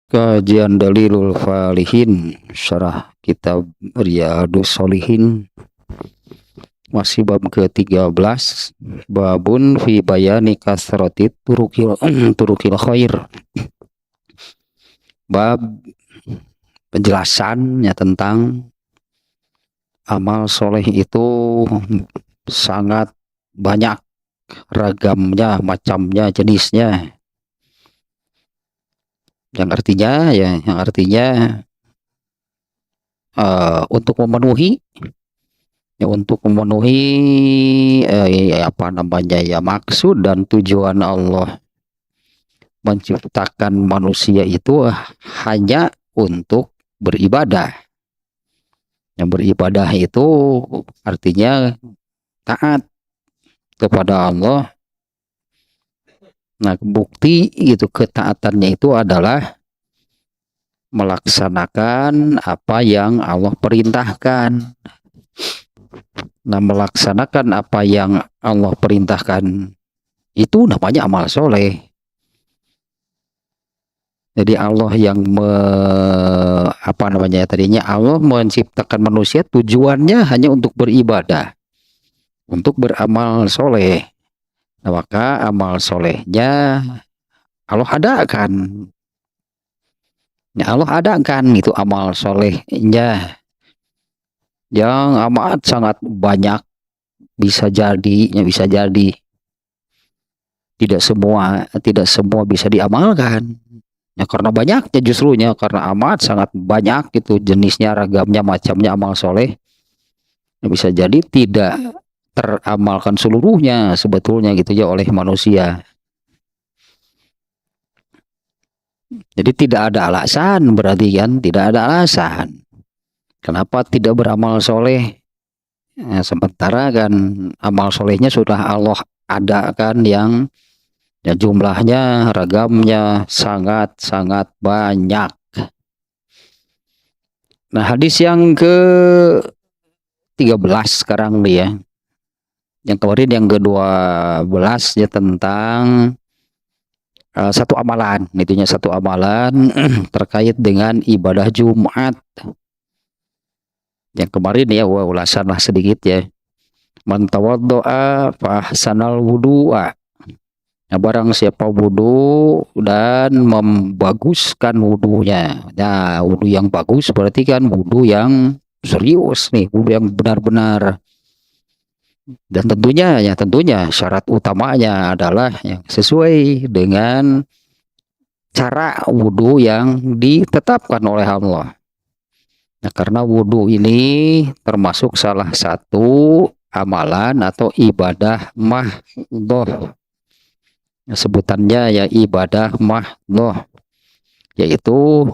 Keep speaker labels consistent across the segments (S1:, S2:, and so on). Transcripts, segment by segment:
S1: Kajian Dalilul Falihin Syarah Kitab Riyadus Sholihin, masih bab ke-13, babun fi bayani kasratit turukil khair. Bab penjelasannya tentang amal soleh itu sangat banyak ragamnya, macamnya, jenisnya. Yang artinya untuk memenuhi maksud dan tujuan Allah menciptakan manusia itu hanya untuk beribadah. Yang beribadah itu artinya taat kepada Allah. Nah, bukti itu ketaatannya itu adalah melaksanakan apa yang Allah perintahkan. Nah, melaksanakan apa yang Allah perintahkan itu namanya amal soleh. Jadi Allah yang Allah menciptakan manusia tujuannya hanya untuk beribadah, untuk beramal soleh. Nah, maka amal solehnya Allah adakan. Ya, Allah adakan itu amal solehnya yang amat sangat banyak. Bisa jadi tidak semua bisa diamalkan. Ya, karena banyaknya justrunya, karena amat sangat banyak itu jenisnya, ragamnya, macamnya amal soleh. Ya, bisa jadi tidak teramalkan seluruhnya sebetulnya gitu ya oleh manusia. Jadi tidak ada alasan, berarti kan tidak ada alasan kenapa tidak beramal soleh. Nah, sementara kan amal solehnya sudah Allah adakan yang ya jumlahnya, ragamnya sangat-sangat banyak. Nah, hadis yang ke-13 sekarang nih ya. Yang kemarin yang ke-12 ya tentang satu amalan terkait dengan ibadah Jumat. Yang kemarin ya ulasan lah sedikit ya. Man tawaddo'a fa ahsanal wudu'a. Nah, barang siapa wudu dan membaguskan wudunya. Nah, wudu yang bagus berarti kan wudu yang serius nih, wudu yang benar-benar. Dan tentunya syarat utamanya adalah yang sesuai dengan cara wudu yang ditetapkan oleh Allah. Nah, karena wudu ini termasuk salah satu amalan atau ibadah mahdhoh. Sebutannya ya ibadah mahdhoh, yaitu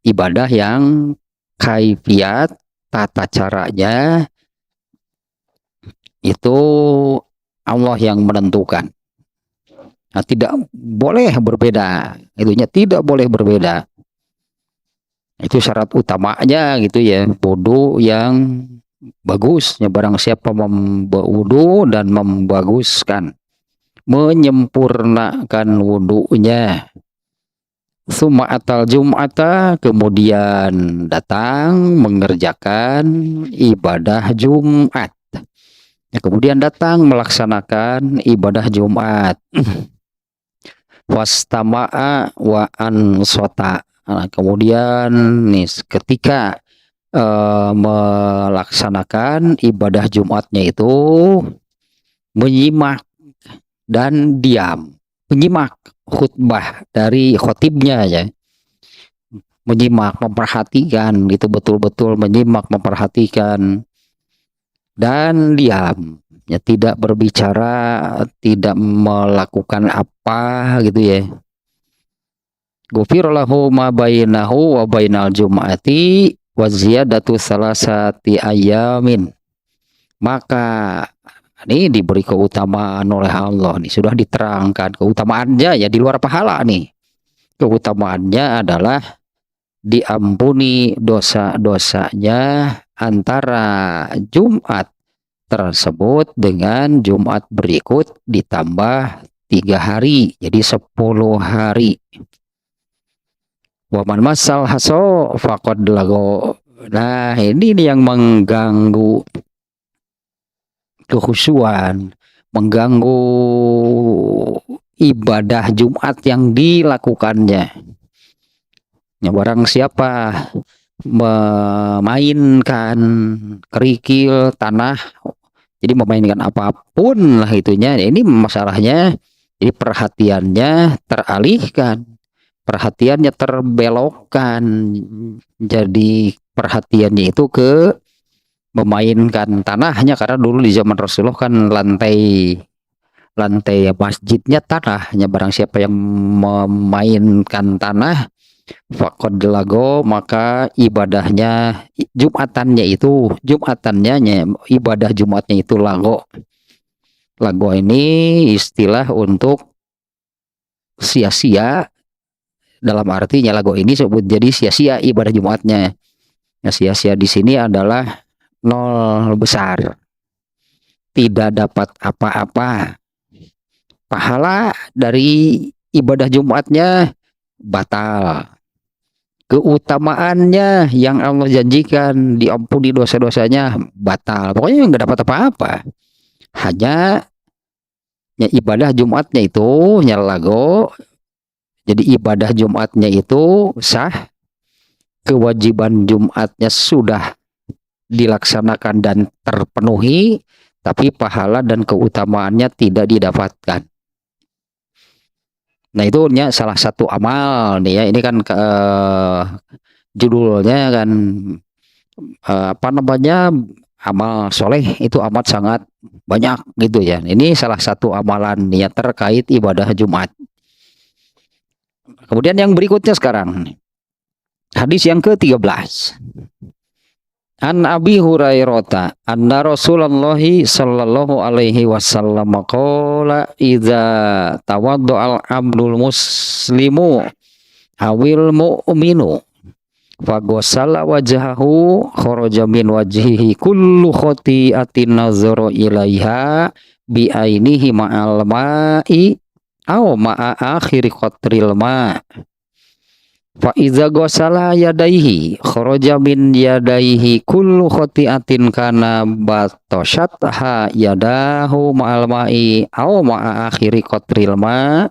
S1: ibadah yang kaifiat tata caranya itu Allah yang menentukan. Nah, tidak boleh berbeda. Tidak boleh berbeda. Itu syarat utamanya gitu ya. Wudu yang bagus. Ya, barang siapa berwudu dan membaguskan, menyempurnakan wudunya. Summa atal Jum'ata, kemudian datang mengerjakan ibadah Jumat. Ya, kemudian datang melaksanakan ibadah Jumat. Wastama'a wa ansota. Nah, kemudian nih ketika melaksanakan ibadah Jumatnya itu menyimak dan diam. Menyimak khutbah dari khotibnya ya. Menyimak, memperhatikan gitu, betul-betul menyimak, memperhatikan dan diam. Ya, tidak berbicara, tidak melakukan apa gitu ya. Ghufira lahu ma bainahu wa bainal jum'ati wa ziyadatu salasati ayamin. Maka ini diberi keutamaan oleh Allah nih, sudah diterangkan keutamaannya ya di luar pahala nih. Keutamaannya adalah diampuni dosa-dosanya antara Jumat tersebut dengan Jumat berikut ditambah 3 hari, jadi 10 hari. Waman masal haso faqad lago. Nah, ini nih yang mengganggu kekhusyuan, mengganggu ibadah Jumat yang dilakukannya. Ya, barang siapa memainkan kerikil tanah, jadi memainkan apapun lah itunya, ini masalahnya, jadi perhatiannya teralihkan, perhatiannya terbelokkan, jadi perhatiannya itu ke memainkan tanahnya, karena dulu di zaman Rasulullah kan lantai masjidnya tanahnya, barang siapa yang memainkan tanah faqad lago, maka ibadahnya Jumatannya ibadah Jumatnya itu lago. Lago ini istilah untuk sia-sia, dalam artinya lago ini sebut jadi sia-sia ibadah Jumatnya. Nah, sia-sia di sini adalah nol besar, tidak dapat apa-apa, pahala dari ibadah Jumatnya batal, keutamaannya yang Allah janjikan diampuni dosa-dosanya batal, pokoknya nggak dapat apa-apa, hanya ya ibadah Jumatnya itu nyalago. Jadi ibadah Jumatnya itu sah, kewajiban Jumatnya sudah dilaksanakan dan terpenuhi, tapi pahala dan keutamaannya tidak didapatkan. Nah, itu salah satu amal nih ya. Ini kan judulnya kan apa namanya, amal soleh itu amat sangat banyak gitu ya. Ini salah satu amalan nih ya, terkait ibadah Jumat. Kemudian yang berikutnya sekarang, hadis yang ke-13. An Abi Hurairah anna Rasulullah sallallahu alaihi wasallam qala idza tawaddo'al abdul muslimu awil mu'minu fagosala wajhahu kharaja min wajhihi kullu khati'atin nazara ilaiha bi ainihi ma'al ma'i aw ma'a akhiri qatril ma'. Fa iza gosala yadaihi kharaja min yadaihi kullu khati'atin kana batoshatha yadahu ma'al ma'i aw ma'a akhiri qatril ma.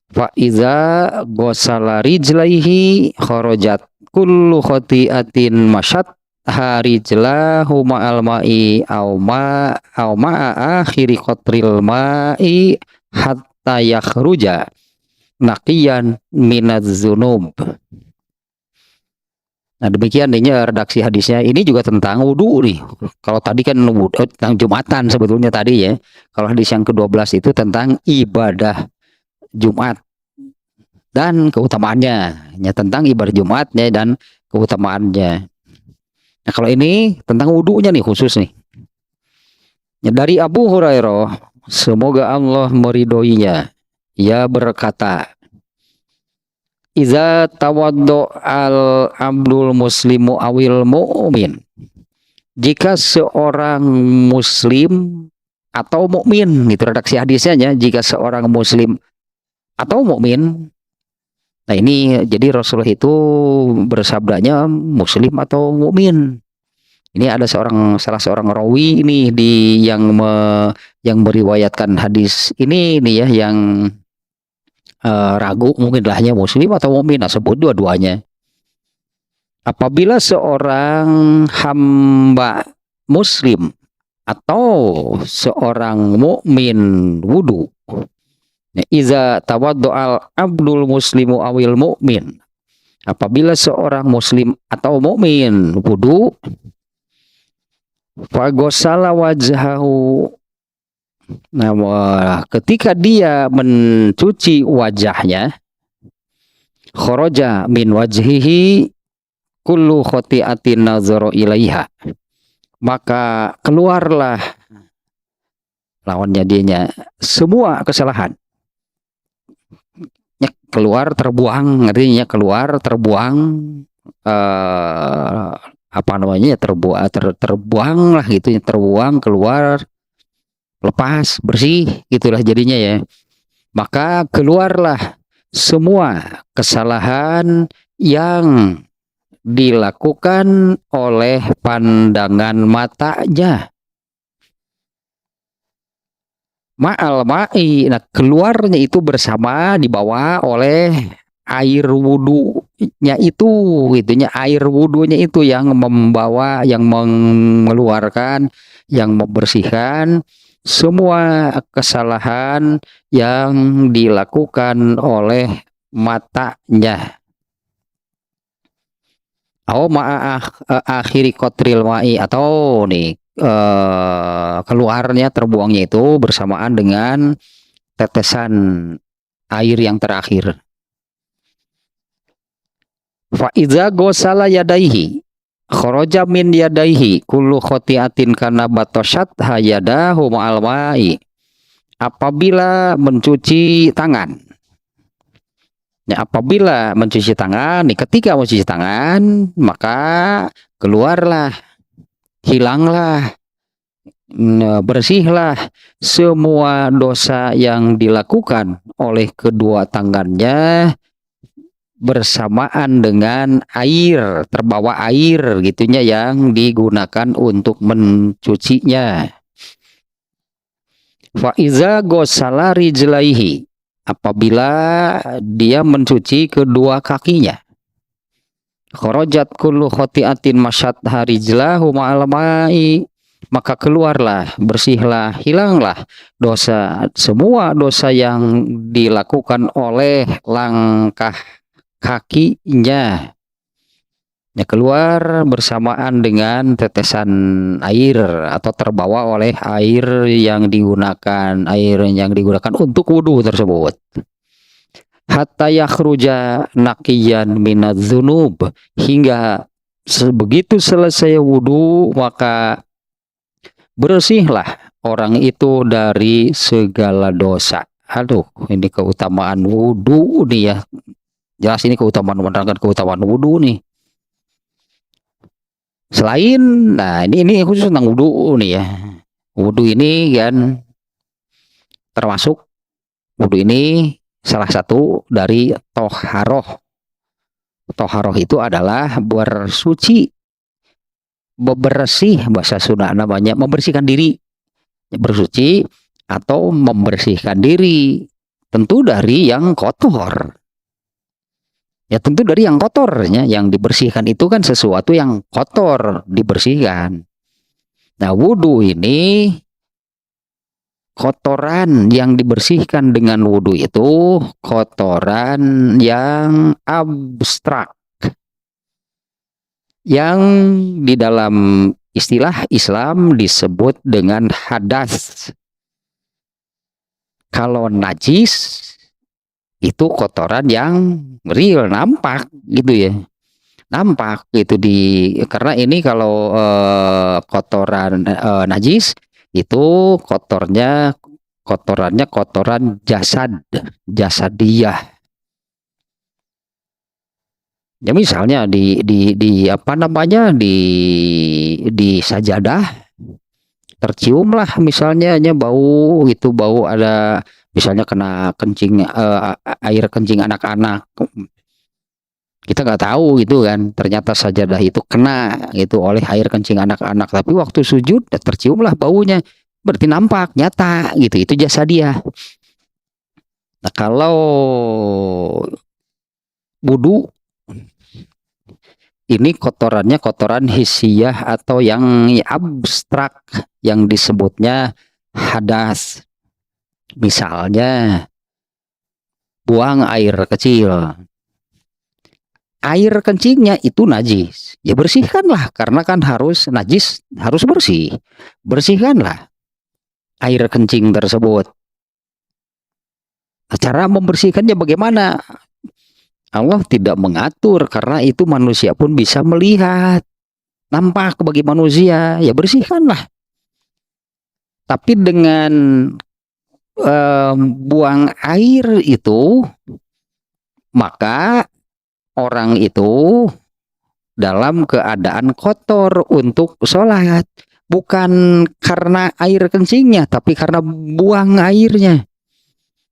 S1: Fa iza gosala rijlaihi kharajat kullu khati'atin mashatha rijlahu ma'al ma'i aw ma'a akhiri qatril ma'i hatta yakhruja naqiyan minaz zunub. Nah, demikian ini redaksi hadisnya. Ini juga tentang wudhu nih. Kalau tadi kan wudhu, tentang Jumatan sebetulnya tadi ya. Kalau hadis yang ke-12 itu tentang ibadah Jumat dan keutamaannya. Ya, tentang ibadah Jumatnya dan keutamaannya. Nah, kalau ini tentang wudhunya nih khusus nih. Ya, dari Abu Hurairah, semoga Allah meridhoinya, ia berkata, iza tawaddo al abdul muslimu awil mu'min, jika seorang muslim atau mukmin, itu redaksi hadisnya, jika seorang muslim atau mukmin. Nah, ini jadi Rasulullah itu bersabdanya muslim atau mukmin. Ini ada salah seorang rawi ini yang meriwayatkan hadis ini nih ya, yang ragu mungkin lahnya muslim atau mukmin, sebut dua-duanya. Apabila seorang hamba muslim atau seorang mukmin wudu, iza tawaddo'al abdul muslimu awil mukmin, apabila seorang muslim atau mukmin wudu, fagosala wajhahu, nah, ketika dia mencuci wajahnya, kharaja min wajhihi kullu khati'atin nazara ilaiha, maka keluarlah lawannya dianya semua kesalahan. Keluar terbuang, artinya keluar terbuang, apa namanya, terbuang lah gitu, terbuang keluar, lepas, bersih, gitulah jadinya ya. Maka keluarlah semua kesalahan yang dilakukan oleh pandangan matanya. Ma'al ma'i, nah keluarnya itu bersama dibawa oleh air wudhunya itu, itunya air wudhunya itu yang membawa, yang mengeluarkan, yang membersihkan semua kesalahan yang dilakukan oleh matanya. Akhiri kotril ma'i, atau nih keluarnya, terbuangnya itu bersamaan dengan tetesan air yang terakhir. Fa'iza gosala yadaihi kharaja min yadaihi kullu khotiatin kana batoshat hayadahu ma'al ma'i. Apabila mencuci tangan, ya, apabila mencuci tangan, nih, ketika mencuci tangan, maka keluarlah, hilanglah, bersihlah semua dosa yang dilakukan oleh kedua tangannya bersamaan dengan air, terbawa air gitunya yang digunakan untuk mencucinya. Faiza gosala rijlaihi, apabila dia mencuci kedua kakinya, kharajat kullu khotiatin masyad harijlahu ma'al ma'i, maka keluarlah, bersihlah, hilanglah dosa, semua dosa yang dilakukan oleh langkah kakinya, ya, keluar bersamaan dengan tetesan air atau terbawa oleh air yang digunakan untuk wudhu tersebut. Hatta yakhruja naqiyan minadz-dzunub, hingga begitu selesai wudhu maka bersihlah orang itu dari segala dosa. Aduh, ini keutamaan wudhu nih ya. Jelas ini keutamaan, menerangkan keutamaan wudhu nih. Selain, nah ini khusus tentang wudhu nih ya. Wudhu ini kan termasuk, wudhu ini salah satu dari toharoh. Toharoh itu adalah bersuci, bersih, bahasa Sunda namanya membersihkan diri, bersuci atau membersihkan diri, tentu dari yang kotor. Ya tentu dari yang kotornya, yang dibersihkan itu kan sesuatu yang kotor dibersihkan. Nah wudhu ini, kotoran yang dibersihkan dengan wudhu itu kotoran yang abstrak, yang di dalam istilah Islam disebut dengan hadas. Kalau najis itu kotoran yang real, nampak gitu ya, nampak gitu karena ini kalau kotoran najis itu kotorannya kotoran jasadiyah. Ya misalnya di apa namanya, di sajadah terciumlah misalnya bau gitu, bau ada misalnya kena kencing, air kencing anak-anak, kita nggak tahu gitu kan, ternyata sajadah itu kena gitu oleh air kencing anak-anak, tapi waktu sujud terciumlah baunya, berarti nampak, nyata gitu, itu jasadiyah. Nah kalau wudu ini kotorannya kotoran hissiyah atau yang abstrak, yang disebutnya hadas. Misalnya buang air kecil, air kencingnya itu najis, ya bersihkanlah, karena kan harus najis, harus bersih, bersihkanlah air kencing tersebut. Cara membersihkannya bagaimana? Allah tidak mengatur, karena itu manusia pun bisa melihat, nampak bagi manusia, ya bersihkanlah. Tapi dengan buang air itu, maka orang itu dalam keadaan kotor untuk sholat, bukan karena air kencingnya, tapi karena buang airnya.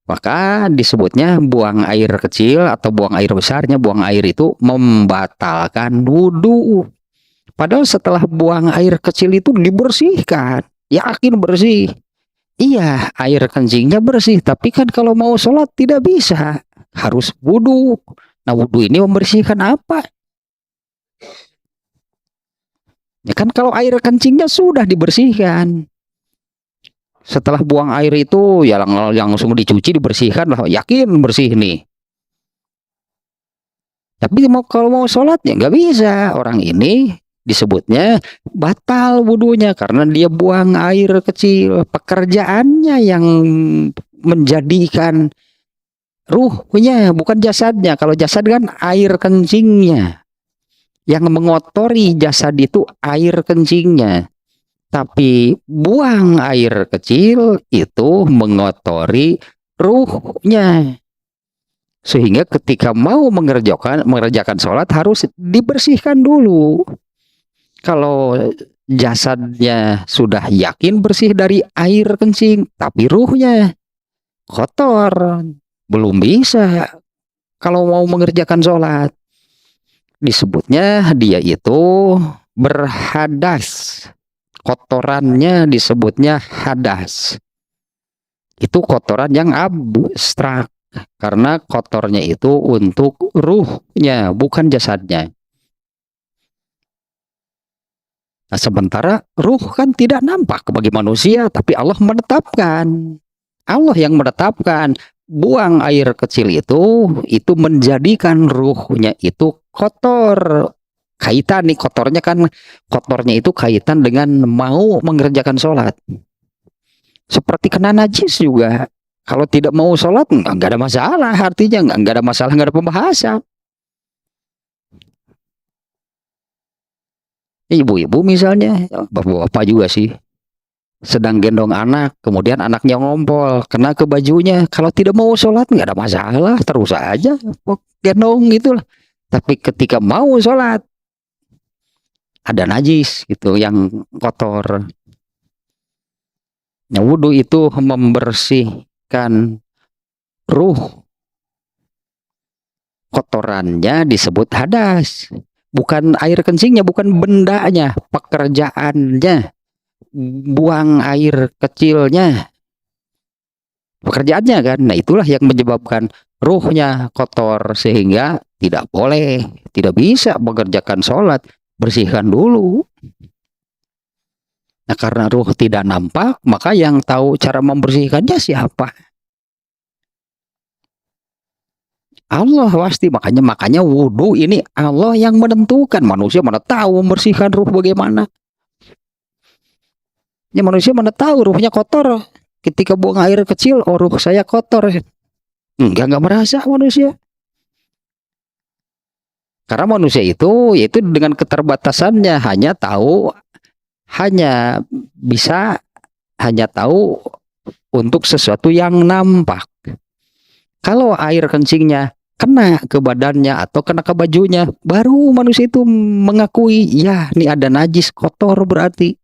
S1: Maka disebutnya buang air kecil atau buang air besarnya, buang air itu membatalkan wudhu. Padahal setelah buang air kecil itu dibersihkan, yakin bersih. Iya, air kencingnya bersih, tapi kan kalau mau sholat tidak bisa, harus wudhu. Nah, wudhu ini membersihkan apa? Ya kan kalau air kencingnya sudah dibersihkan. Setelah buang air itu ya langsung dicuci, dibersihkan lah, yakin bersih nih. Tapi kalau mau sholat ya nggak bisa. Orang ini disebutnya batal wudhunya karena dia buang air kecil. Pekerjaannya yang menjadikan ruhnya, bukan jasadnya. Kalau jasad kan air kencingnya. Yang mengotori jasad itu air kencingnya. Tapi buang air kecil itu mengotori ruhnya. Sehingga ketika mau mengerjakan sholat harus dibersihkan dulu. Kalau jasadnya sudah yakin bersih dari air kencing, tapi ruhnya kotor, belum bisa. Kalau mau mengerjakan sholat, disebutnya dia itu berhadas. Kotorannya disebutnya hadas. Itu kotoran yang abstrak. Karena kotornya itu untuk ruhnya, bukan jasadnya. Nah, sementara ruh kan tidak nampak bagi manusia, tapi Allah menetapkan. Allah yang menetapkan. Buang air kecil itu menjadikan ruhnya itu kotor. Kaitan nih kotornya itu kaitan dengan mau mengerjakan sholat. Seperti kena najis juga. Kalau tidak mau sholat nggak ada masalah, artinya nggak ada masalah, nggak ada pembahasan. Ibu-ibu misalnya, bapak-bapak juga sih, sedang gendong anak, kemudian anaknya ngompol, kena ke bajunya. Kalau tidak mau sholat nggak ada masalah, terus aja gendong gitulah. Tapi ketika mau sholat, ada najis gitu yang kotor. Nah, wudhu itu membersihkan ruh. Kotorannya disebut hadas. Bukan air kencingnya, bukan bendanya, pekerjaannya. Buang air kecilnya. Pekerjaannya kan. Nah, itulah yang menyebabkan ruhnya kotor sehingga tidak boleh, tidak bisa mengerjakan sholat. Bersihkan dulu. Nah, karena ruh tidak nampak, maka yang tahu cara membersihkannya siapa? Allah pasti. Makanya wudhu ini Allah yang menentukan. Manusia mana tahu membersihkan ruh bagaimana? Ya, manusia mana tahu ruhnya kotor. Ketika buang air kecil, oh ruh saya kotor. Enggak merasa manusia. Karena manusia itu yaitu dengan keterbatasannya hanya bisa tahu untuk sesuatu yang nampak. Kalau air kencingnya kena ke badannya atau kena ke bajunya, baru manusia itu mengakui, ya ini ada najis kotor berarti.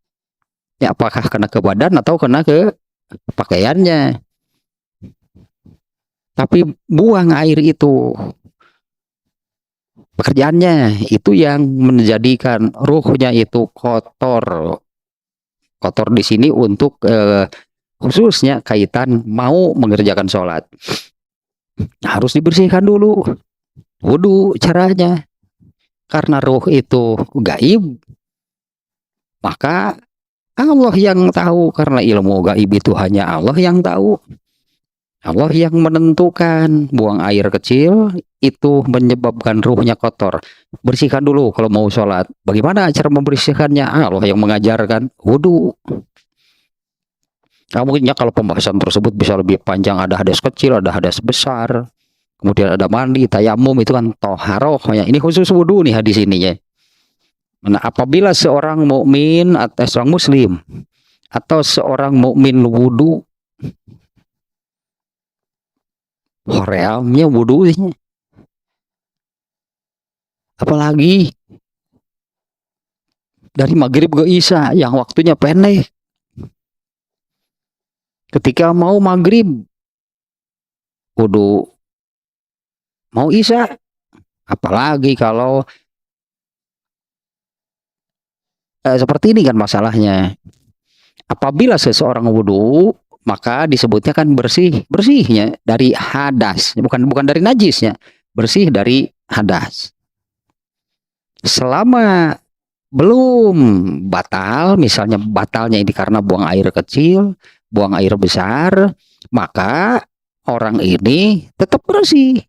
S1: Ya, apakah kena ke badan atau kena ke pakaiannya. Tapi buang air itu, pekerjaannya itu yang menjadikan ruhnya itu kotor. Kotor di sini untuk khususnya kaitan mau mengerjakan sholat. Harus dibersihkan dulu. Wudhu caranya. Karena ruh itu gaib, maka Allah yang tahu. Karena ilmu gaib itu hanya Allah yang tahu. Allah yang menentukan. Buang air kecil itu menyebabkan ruhnya kotor. Bersihkan dulu kalau mau sholat. Bagaimana cara membersihkannya? Allah yang mengajarkan. Wudhu. Nah, mungkinnya kalau pembahasan tersebut bisa lebih panjang, ada hadas kecil, ada hadas besar, kemudian ada mandi, tayamum, itu kan toharoh. Ya, ini khusus wudhu nih hadis ini ya. Nah, apabila seorang mukmin atau seorang muslim atau seorang mukmin wudhu, realnya wudhu, apalagi dari maghrib ke isya yang waktunya pendek. Ketika mau maghrib wudu mau isya, apalagi kalau seperti ini kan masalahnya. Apabila seseorang wudu, maka disebutnya kan bersih, bersihnya dari hadas, bukan dari najisnya, bersih dari hadas. Selama belum batal, misalnya batalnya ini karena buang air kecil, buang air besar, maka orang ini tetap bersih,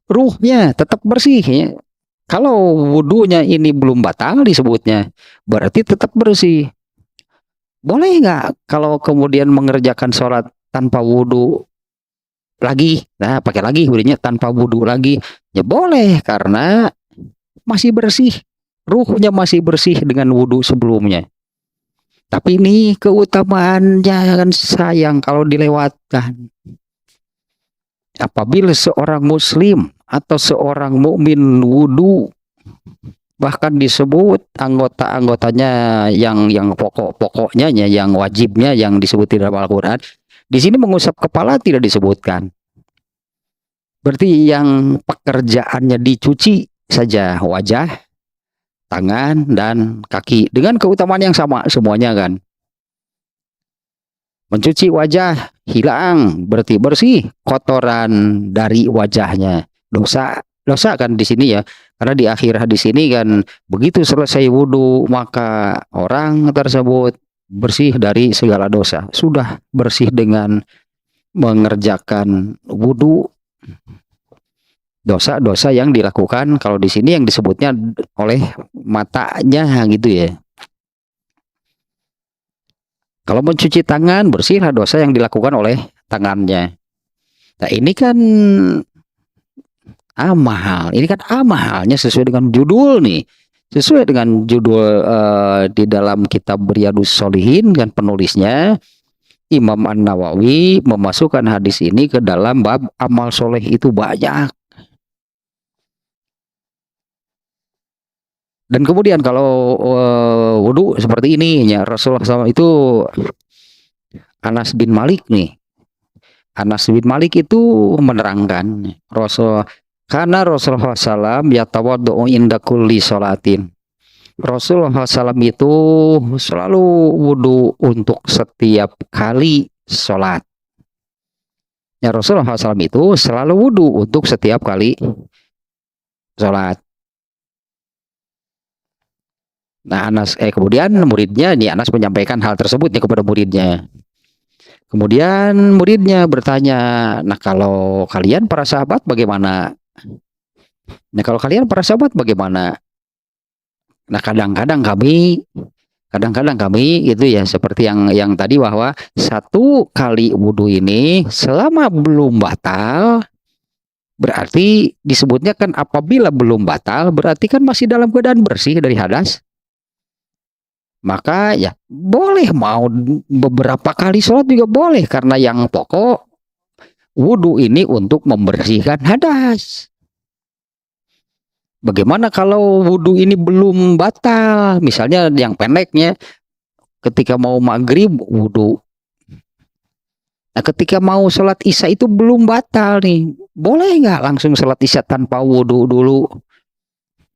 S1: ruhnya tetap bersih ya. Kalau wudhunya ini belum batal disebutnya, berarti tetap bersih. Boleh nggak kalau kemudian mengerjakan sholat tanpa wudhu lagi? Nah, pakai lagi wudhunya tanpa wudhu lagi. Ya boleh, karena masih bersih. Ruhnya masih bersih dengan wudhu sebelumnya. Tapi ini keutamaannya kan sayang kalau dilewatkan. Apabila seorang muslim atau seorang mukmin wudhu, bahkan disebut anggota-anggotanya yang pokok-pokoknya, yang wajibnya, yang disebut di dalam Al-Quran, di sini mengusap kepala tidak disebutkan. Berarti yang pekerjaannya dicuci saja wajah, tangan, dan kaki dengan keutamaan yang sama semuanya kan. Mencuci wajah hilang, berarti bersih kotoran dari wajahnya. Dosa kan di sini ya. Karena di akhir hadis ini kan, begitu selesai wudhu maka orang tersebut bersih dari segala dosa. Sudah bersih dengan mengerjakan wudhu. Dosa-dosa yang dilakukan kalau di sini yang disebutnya oleh matanya gitu ya. Kalau mencuci tangan, bersihlah dosa yang dilakukan oleh tangannya. Nah ini kan amal, ini kan amalnya sesuai dengan judul nih. Sesuai dengan judul di dalam kitab Riyadhus Shalihin kan, penulisnya Imam An-Nawawi memasukkan hadis ini ke dalam bab amal soleh itu banyak. Dan kemudian kalau wudhu seperti ini ya, Rasulullah SAW itu, Anas bin Malik nih. Anas bin Malik itu menerangkan karena Rasulullah SAW yatawaddu inda kulli sholatin. Rasulullah SAW itu selalu wudhu untuk setiap kali sholat. Ya, Rasulullah SAW itu selalu wudhu untuk setiap kali sholat. Nah, kemudian muridnya nih, Anas menyampaikan hal tersebut nih kepada muridnya. Kemudian muridnya bertanya, nah kalau kalian para sahabat bagaimana? Nah kalau kalian para sahabat bagaimana? Nah kadang-kadang kami itu ya seperti yang tadi, bahwa satu kali wudhu ini selama belum batal, berarti disebutnya kan apabila belum batal berarti kan masih dalam keadaan bersih dari hadas. Maka ya boleh mau beberapa kali sholat juga boleh, karena yang pokok wudhu ini untuk membersihkan hadas. Bagaimana kalau wudhu ini belum batal? Misalnya yang pendeknya, ketika mau maghrib wudhu. Nah ketika mau sholat isya itu belum batal nih. Boleh nggak langsung sholat isya tanpa wudhu dulu?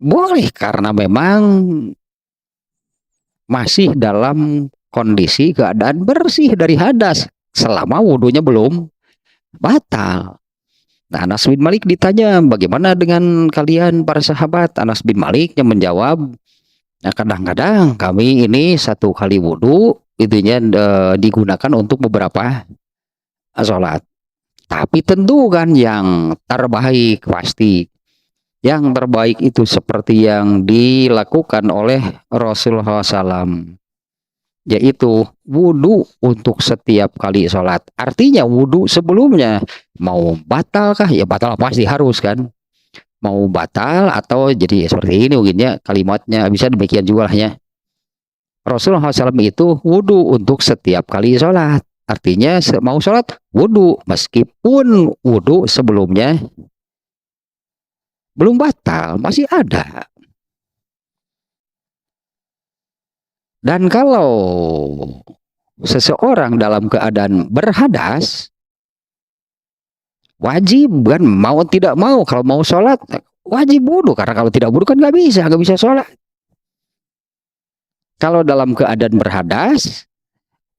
S1: Boleh, karena memang masih dalam kondisi keadaan bersih dari hadas selama wudhunya belum batal. Nah, Anas bin Malik ditanya, bagaimana dengan kalian para sahabat? Anas bin Malik yang menjawab, nah kadang-kadang kami ini satu kali wudhu itunya digunakan untuk beberapa sholat. Tapi tentu kan yang terbaik pasti. Yang terbaik itu seperti yang dilakukan oleh Rasulullah SAW, yaitu wudhu untuk setiap kali sholat. Artinya wudhu sebelumnya mau batalkah? Ya batal pasti harus kan. Mau batal atau jadi seperti ini mungkinnya kalimatnya bisa demikian juga lah ya. Rasulullah SAW itu wudhu untuk setiap kali sholat. Artinya mau sholat wudhu meskipun wudhu sebelumnya belum batal, masih ada. Dan kalau seseorang dalam keadaan berhadas, wajib kan, mau tidak mau. Kalau mau sholat wajib wudu, karena kalau tidak wudu kan nggak bisa sholat. Kalau dalam keadaan berhadas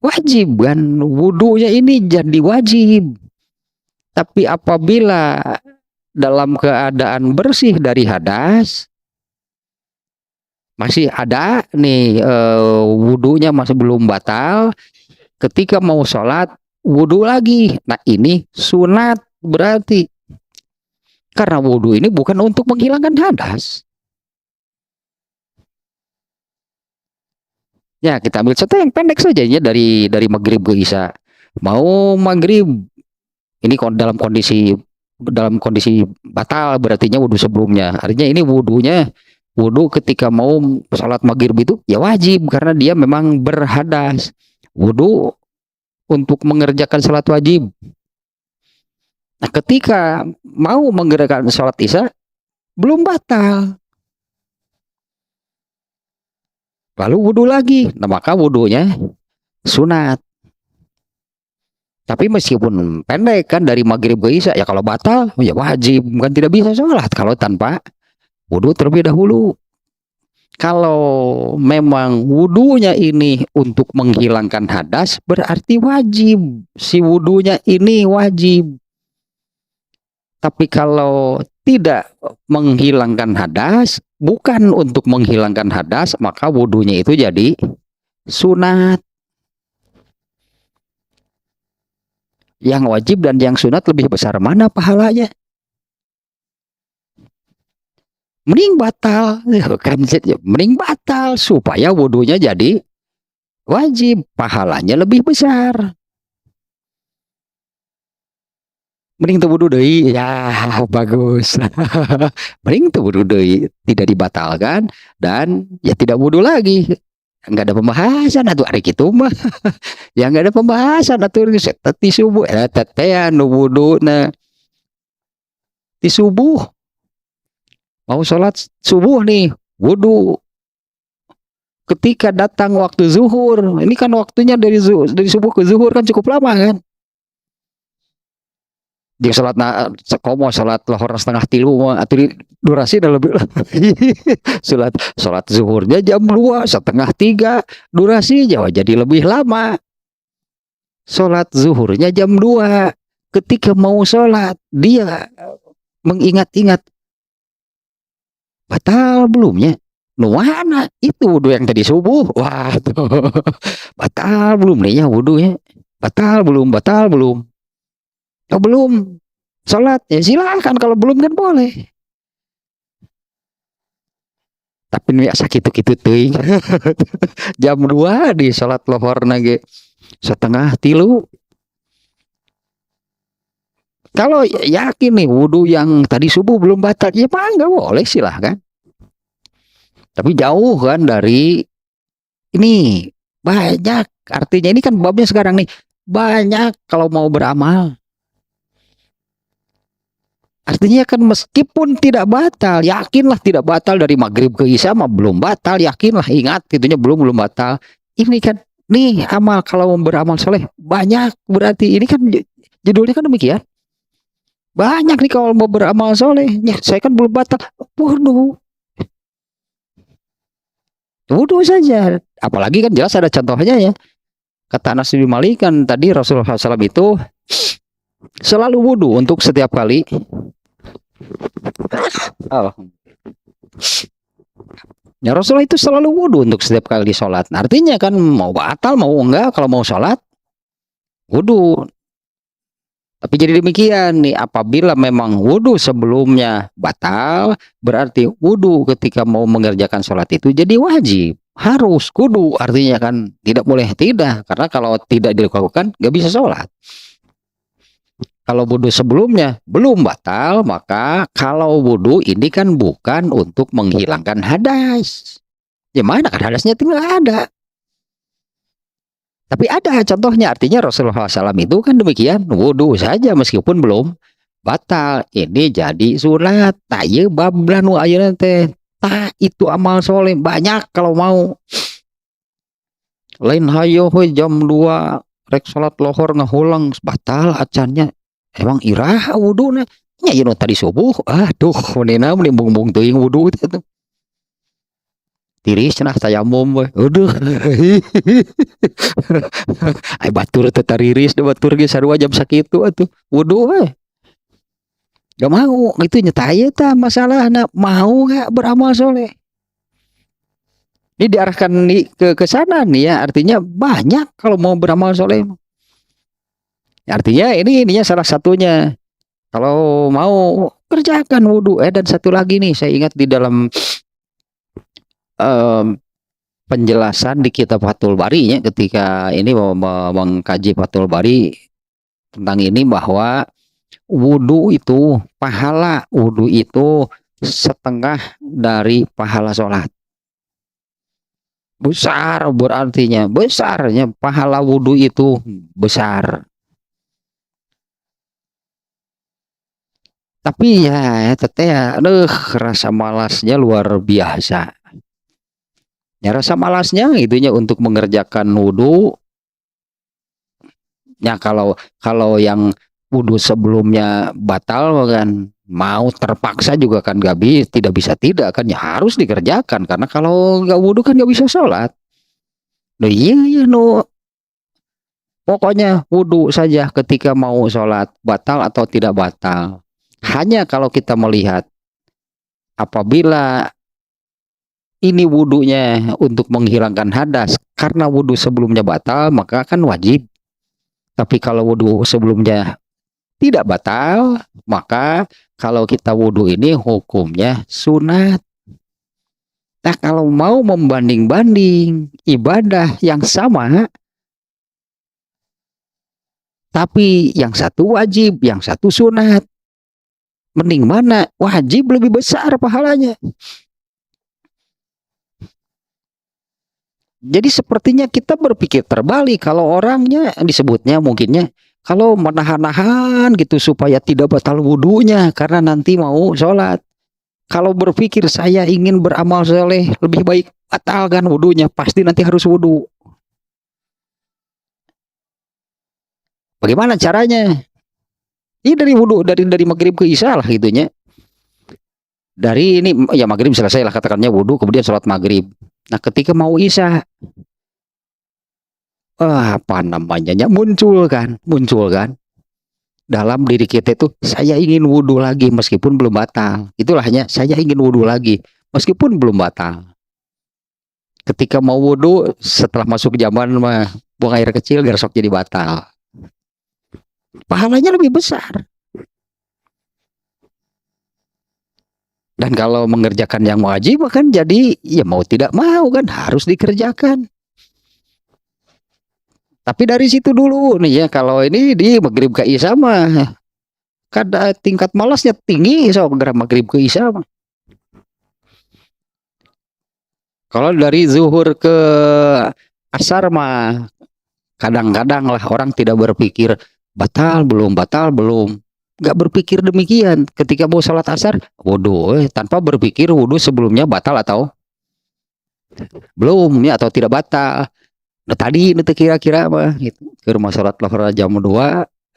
S1: wajib kan, wudunya ini jadi wajib. Tapi apabila dalam keadaan bersih dari hadas, masih ada nih wudunya masih belum batal, ketika mau sholat wudu lagi. Nah ini sunat berarti, karena wudu ini bukan untuk menghilangkan hadas. Ya kita ambil contoh yang pendek saja ya, dari maghrib ke isya. Mau maghrib ini dalam kondisi batal, berartinya wudu sebelumnya. Artinya ini wudu ketika mau sholat maghrib itu ya wajib, karena dia memang berhadas. Wudu untuk mengerjakan sholat wajib. Nah ketika mau mengerjakan sholat isya belum batal, lalu wudu lagi. Nah maka wudunya sunat. Tapi meskipun pendek kan dari maghrib ke isya, ya kalau batal ya wajib, kan tidak bisa sholat kalau tanpa wudu terlebih dahulu. Kalau memang wudunya ini untuk menghilangkan hadas, berarti wajib. Si wudunya ini wajib. Tapi kalau tidak menghilangkan hadas, bukan untuk menghilangkan hadas, maka wudunya itu jadi sunat. Yang wajib dan yang sunat lebih besar mana pahalanya? Mending batal, kan? Mending batal supaya wudunya jadi wajib, pahalanya lebih besar. Mending tuh wudu deui, ya bagus. Mending tuh wudu deui, tidak dibatalkan dan ya tidak wudu lagi. Nggak ada pembahasan atau hari gitu mah. Ya nggak ada pembahasan atau di subuh tetean wudu na di subuh, mau sholat subuh nih wudu. Ketika datang waktu zuhur, ini kan waktunya dari subuh ke zuhur kan cukup lama kan. Di sholat komo sholat lohor setengah tilu atau durasi udah lebih sholat zuhurnya jam 2 setengah 3, durasi jauh jadi lebih lama. Sholat zuhurnya jam 2, ketika mau sholat dia mengingat-ingat batal belumnya, nuana itu wudu yang tadi subuh, wah tuh batal belum nih ya wudunya, batal belum oh belum sholat, ya silakan, kalau belum kan boleh. Tapi nih sakit itu tuh jam 2 di sholat lohor nage setengah tilu. Kalau yakin nih wudu yang tadi subuh belum batal, ya pak nggak boleh, silahkan. Tapi jauh kan dari ini, banyak artinya ini kan babnya sekarang nih, banyak kalau mau beramal. Artinya kan meskipun tidak batal, yakinlah tidak batal dari maghrib ke isya mah belum batal, yakinlah, ingat gitunya belum batal. Ini kan nih amal, kalau beramal soleh banyak, berarti ini kan judulnya kan demikian. Banyak nih kalau mau beramal soleh, ya, saya kan belum batal, wudu saja. Apalagi kan jelas ada contohnya ya. Kata Anas bin Malik kan tadi Rasulullah SAW itu selalu wudu untuk setiap kali. Ya Rasulullah itu selalu wudu untuk setiap kali sholat. Artinya kan mau batal mau enggak, kalau mau sholat wudu. Tapi jadi demikian nih, apabila memang wudu sebelumnya batal, berarti wudu ketika mau mengerjakan sholat itu jadi wajib, harus kudu, artinya kan tidak boleh tidak, karena kalau tidak dilakukan nggak bisa sholat. Kalau wudu sebelumnya belum batal, maka kalau wudu ini kan bukan untuk menghilangkan hadas. Ya mana kan hadasnya tidak ada. Tapi ada contohnya, artinya Rasulullah SAW itu kan demikian, wudu saja meskipun belum batal, ini jadi sunat. Taye bablan wa ayeuna teh, tak itu amal soleh banyak kalau mau. Lain hayo jam 2 rek salat lohor ngahulang batal acannya. emang iraha wuduna nya ieu tadi subuh aduh manehna menimbung-bung teuing wudu teh tiris cenah tayamum we aduh ai batur teh tariris da batur ge sarua jam sakitu atuh wudu we gak mau itu nyata aya tah masalahna mau gak beramal soleh ini diarahkan nih ke sana nih ya artinya banyak kalau mau beramal soleh artinya ininya salah satunya kalau mau kerjakan wudhu dan satu lagi nih saya ingat di dalam em, penjelasan di kitab Fathul Bari ya ketika ini mengkaji Fathul Bari tentang ini bahwa wudhu itu pahala wudhu itu setengah dari pahala sholat besar berartinya besarnya pahala wudhu itu besar tapi ya teteh ya aduh rasa malasnya luar biasa ya rasa malasnya itunya untuk mengerjakan wudhu ya kalau yang wudhu sebelumnya batal kan mau terpaksa juga kan gak bisa tidak kan ya harus dikerjakan karena kalau nggak wudhu kan nggak bisa sholat nah iya iya no pokoknya wudhu saja ketika mau sholat batal atau tidak batal hanya kalau kita melihat apabila ini wudhunya untuk menghilangkan hadas karena wudhu sebelumnya batal maka akan wajib tapi kalau wudhu sebelumnya tidak batal maka kalau kita wudhu ini hukumnya sunat nah kalau mau membanding-banding ibadah yang sama tapi yang satu wajib yang satu sunat mending mana wajib lebih besar pahalanya jadi sepertinya kita berpikir terbalik kalau orangnya disebutnya mungkinnya kalau menahan-nahan gitu supaya tidak batal wudhunya karena nanti mau sholat kalau berpikir saya ingin beramal soleh lebih baik batalkan wudhunya pasti nanti harus wudhu bagaimana caranya ini dari wudhu dari maghrib ke isya lah gitunya dari ini ya maghrib selesai lah katakannya wudhu kemudian sholat maghrib nah ketika mau isya apa namanya muncul kan dalam diri kita itu saya ingin wudhu lagi meskipun belum batal itulahnya saya ingin wudhu lagi meskipun belum batal ketika mau wudhu setelah masuk zaman mah buang air kecil garsok jadi batal pahalanya lebih besar dan kalau mengerjakan yang wajib kan jadi ya mau tidak mau kan harus dikerjakan tapi dari situ dulu nih ya kalau ini di maghrib ke isya mah kada tingkat malasnya tinggi so gerak maghrib ke isya mah kalau dari zuhur ke asar mah kadang-kadang lah orang tidak berpikir batal belum nggak berpikir demikian ketika mau sholat asar wudhu tanpa berpikir wudhu sebelumnya batal atau belum ya atau tidak batal nah tadi itu kira-kira mah gitu ke rumah sholat lohor jam 2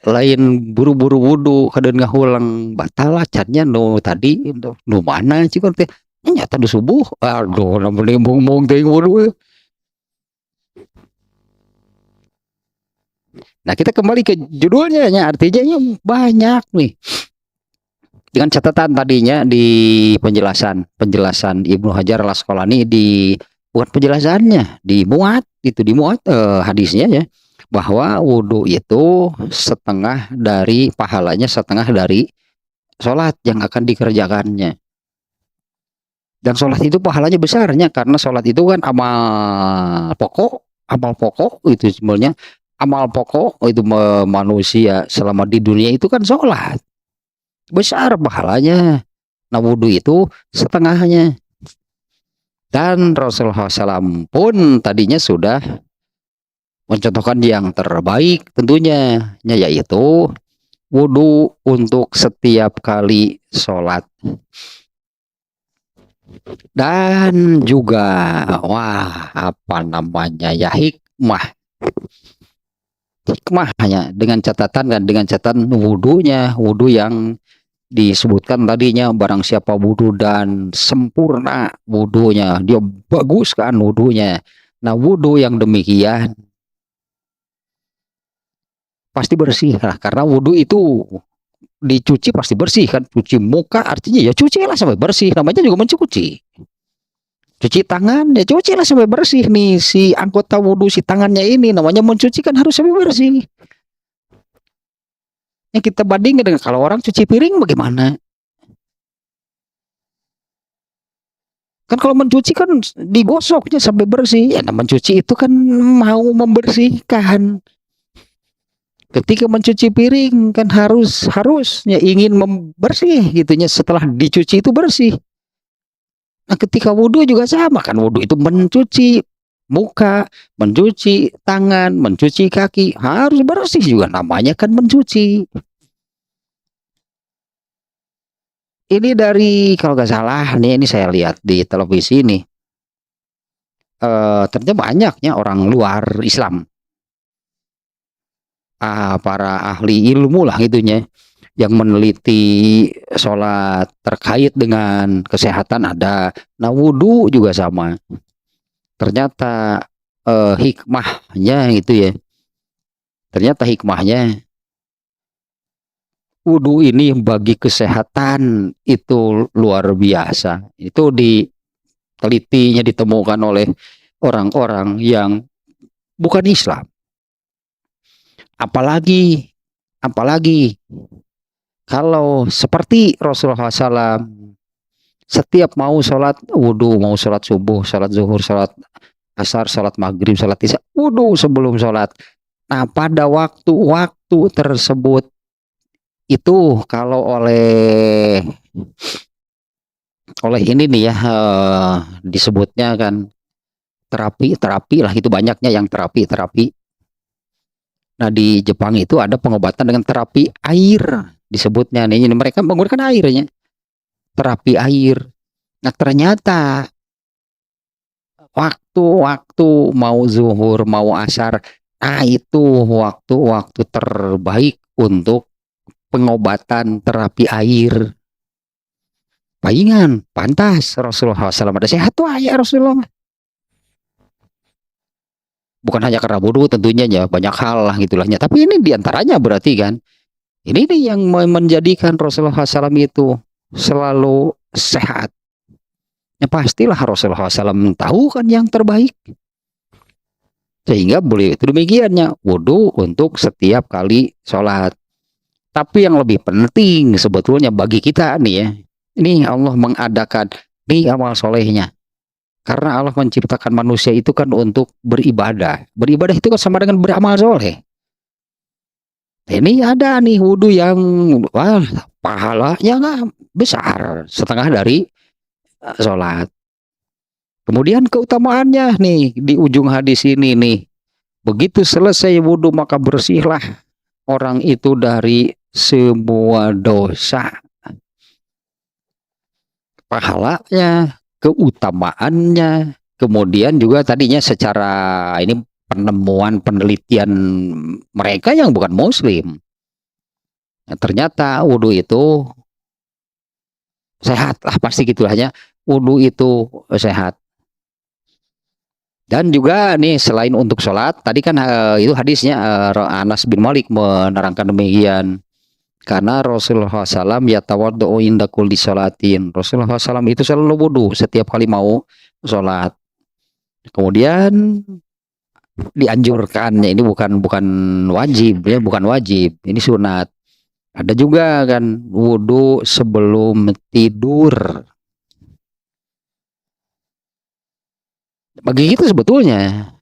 S1: lain buru-buru wudhu kadang ngahulang batal lah catnya no tadi no mana sih kan teh nyata di subuh aduh namanya mung teh wudhu nah kita kembali ke judulnya ya artinya ya banyak nih dengan catatan tadinya di penjelasan Ibnu Hajar al Asqalani di bukan penjelasannya dimuat hadisnya ya bahwa wudhu itu setengah dari pahalanya setengah dari sholat yang akan dikerjakannya dan sholat itu pahalanya besarnya karena sholat itu kan amal pokok itu sebenarnya amal pokok itu manusia selama di dunia itu kan sholat besar pahalanya nah wudhu itu setengahnya dan Rasulullah SAW pun tadinya sudah mencontohkan yang terbaik tentunya yaitu wudhu untuk setiap kali sholat dan juga wah apa namanya ya hikmah hikmahnya dengan catatan kan, dengan catatan wudunya, wudu yang disebutkan tadinya, barang siapa wudu dan sempurna wudunya, dia bagus kan wudunya. Nah, wudu yang demikian pasti bersih lah, karena wudu itu dicuci pasti bersih kan. Cuci muka artinya ya cuci lah sampai bersih, namanya juga mencuci. Cuci tangan ya cuci lah sampai bersih, nih si anggota wudu si tangannya ini namanya mencuci kan, harus sampai bersih. Yang kita bandingkan dengan kalau orang cuci piring bagaimana? Kan kalau mencuci kan digosoknya sampai bersih. Ya, nah mencuci itu kan mau membersihkan. Ketika mencuci piring kan harusnya ingin membersih gitunya, setelah dicuci itu bersih. Nah, ketika wudhu juga sama kan, wudhu itu mencuci muka, mencuci tangan, mencuci kaki, harus bersih juga, namanya kan mencuci. Ini dari kalau nggak salah nih, ini saya lihat di televisi nih, ternyata banyaknya orang luar Islam, para ahli ilmu lah gitunya, yang meneliti sholat terkait dengan kesehatan ada. Nah, wudhu juga sama. Ternyata hikmahnya gitu ya. Ternyata hikmahnya wudhu ini bagi kesehatan itu luar biasa. Itu ditelitinya ditemukan oleh orang-orang yang bukan Islam. Apalagi kalau seperti Rasulullah SAW, setiap mau sholat wudhu, mau sholat subuh, sholat zuhur, sholat asar, sholat maghrib, sholat isya, wudhu sebelum sholat. Nah, pada waktu-waktu tersebut itu kalau oleh ini nih ya, disebutnya kan terapi lah, itu banyaknya yang terapi. Nah, di Jepang itu ada pengobatan dengan terapi air, disebutnya nih, ini mereka menggunakan airnya, terapi air. Nah, ternyata waktu-waktu mau zuhur, mau asar, nah itu waktu-waktu terbaik untuk pengobatan terapi air. Palingan pantas Rasulullah SAW ada sehat tuh ya Rasulullah. Bukan hanya karena wudhu tentunya ya, banyak hal lah gitulahnya. Tapi ini diantaranya berarti kan. Ini nih yang menjadikan Rasulullah SAW itu selalu sehat. Ya pastilah Rasulullah SAW tahu kan yang terbaik. Sehingga boleh itu demikiannya, wudhu untuk setiap kali sholat. Tapi yang lebih penting sebetulnya bagi kita nih ya, ini Allah mengadakan nih amal solehnya. Karena Allah menciptakan manusia itu kan untuk beribadah. Beribadah itu kan sama dengan beramal soleh. Ini ada nih wudhu yang wah, pahalanya nggak besar, setengah dari sholat. Kemudian keutamaannya nih di ujung hadis ini nih, begitu selesai wudhu maka bersihlah orang itu dari semua dosa. Pahalanya, keutamaannya, kemudian juga tadinya secara ini penemuan penelitian mereka yang bukan muslim. Nah, ternyata wudhu itu sehat lah, pasti gitu hanya wudhu itu sehat. Dan juga nih selain untuk sholat, tadi kan itu hadisnya Anas bin Malik menerangkan demikian. Karena Rasulullah SAW ya tawaddu inda kulli sholatin. Rasulullah SAW itu selalu wudhu setiap kali mau sholat. Kemudian dianjurkan, ya ini bukan wajib ya, bukan wajib, ini sunat. Ada juga kan wudhu sebelum tidur. Bagi kita sebetulnya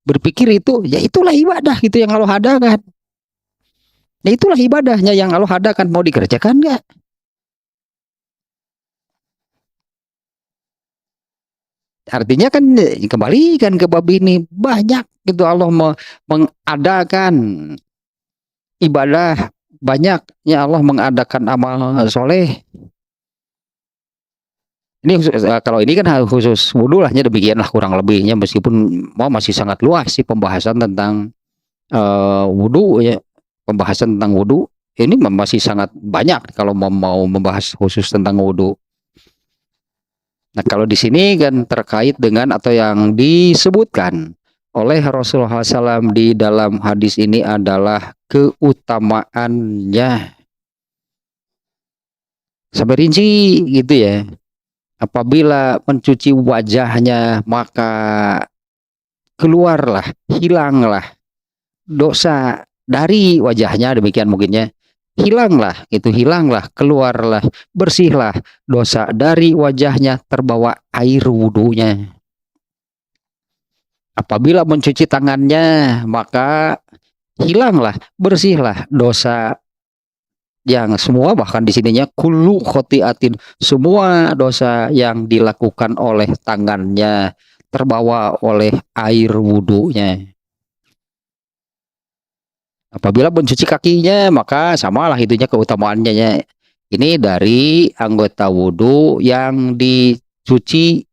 S1: berpikir itu ya itulah ibadah gitu yang Allah adakan. Ya itulah ibadahnya yang Allah adakan, mau dikerjakan nggak? Artinya kan kembalikan ke bab ini, banyak gitu Allah mengadakan ibadah, banyaknya Allah mengadakan amal soleh. Ini kalau ini kan khusus wudhu lahnya demikianlah kurang lebihnya, meskipun masih sangat luas sih pembahasan tentang wudhu ya, pembahasan tentang wudhu ini masih sangat banyak kalau mau membahas khusus tentang wudhu. Nah, kalau di sini kan terkait dengan atau yang disebutkan oleh Rasulullah SAW di dalam hadis ini adalah keutamaannya. Sampai rinci gitu ya. Apabila mencuci wajahnya maka keluarlah, hilanglah dosa dari wajahnya, demikian mungkinnya. Hilanglah, keluarlah, bersihlah dosa dari wajahnya, terbawa air wudhunya. Apabila mencuci tangannya, maka hilanglah, bersihlah dosa yang semua, bahkan di sininya kullu khotiatin, semua dosa yang dilakukan oleh tangannya terbawa oleh air wudhunya. Apabila mencuci kakinya, maka samalah itunya keutamaannya ya. Ini dari anggota wudhu yang dicuci.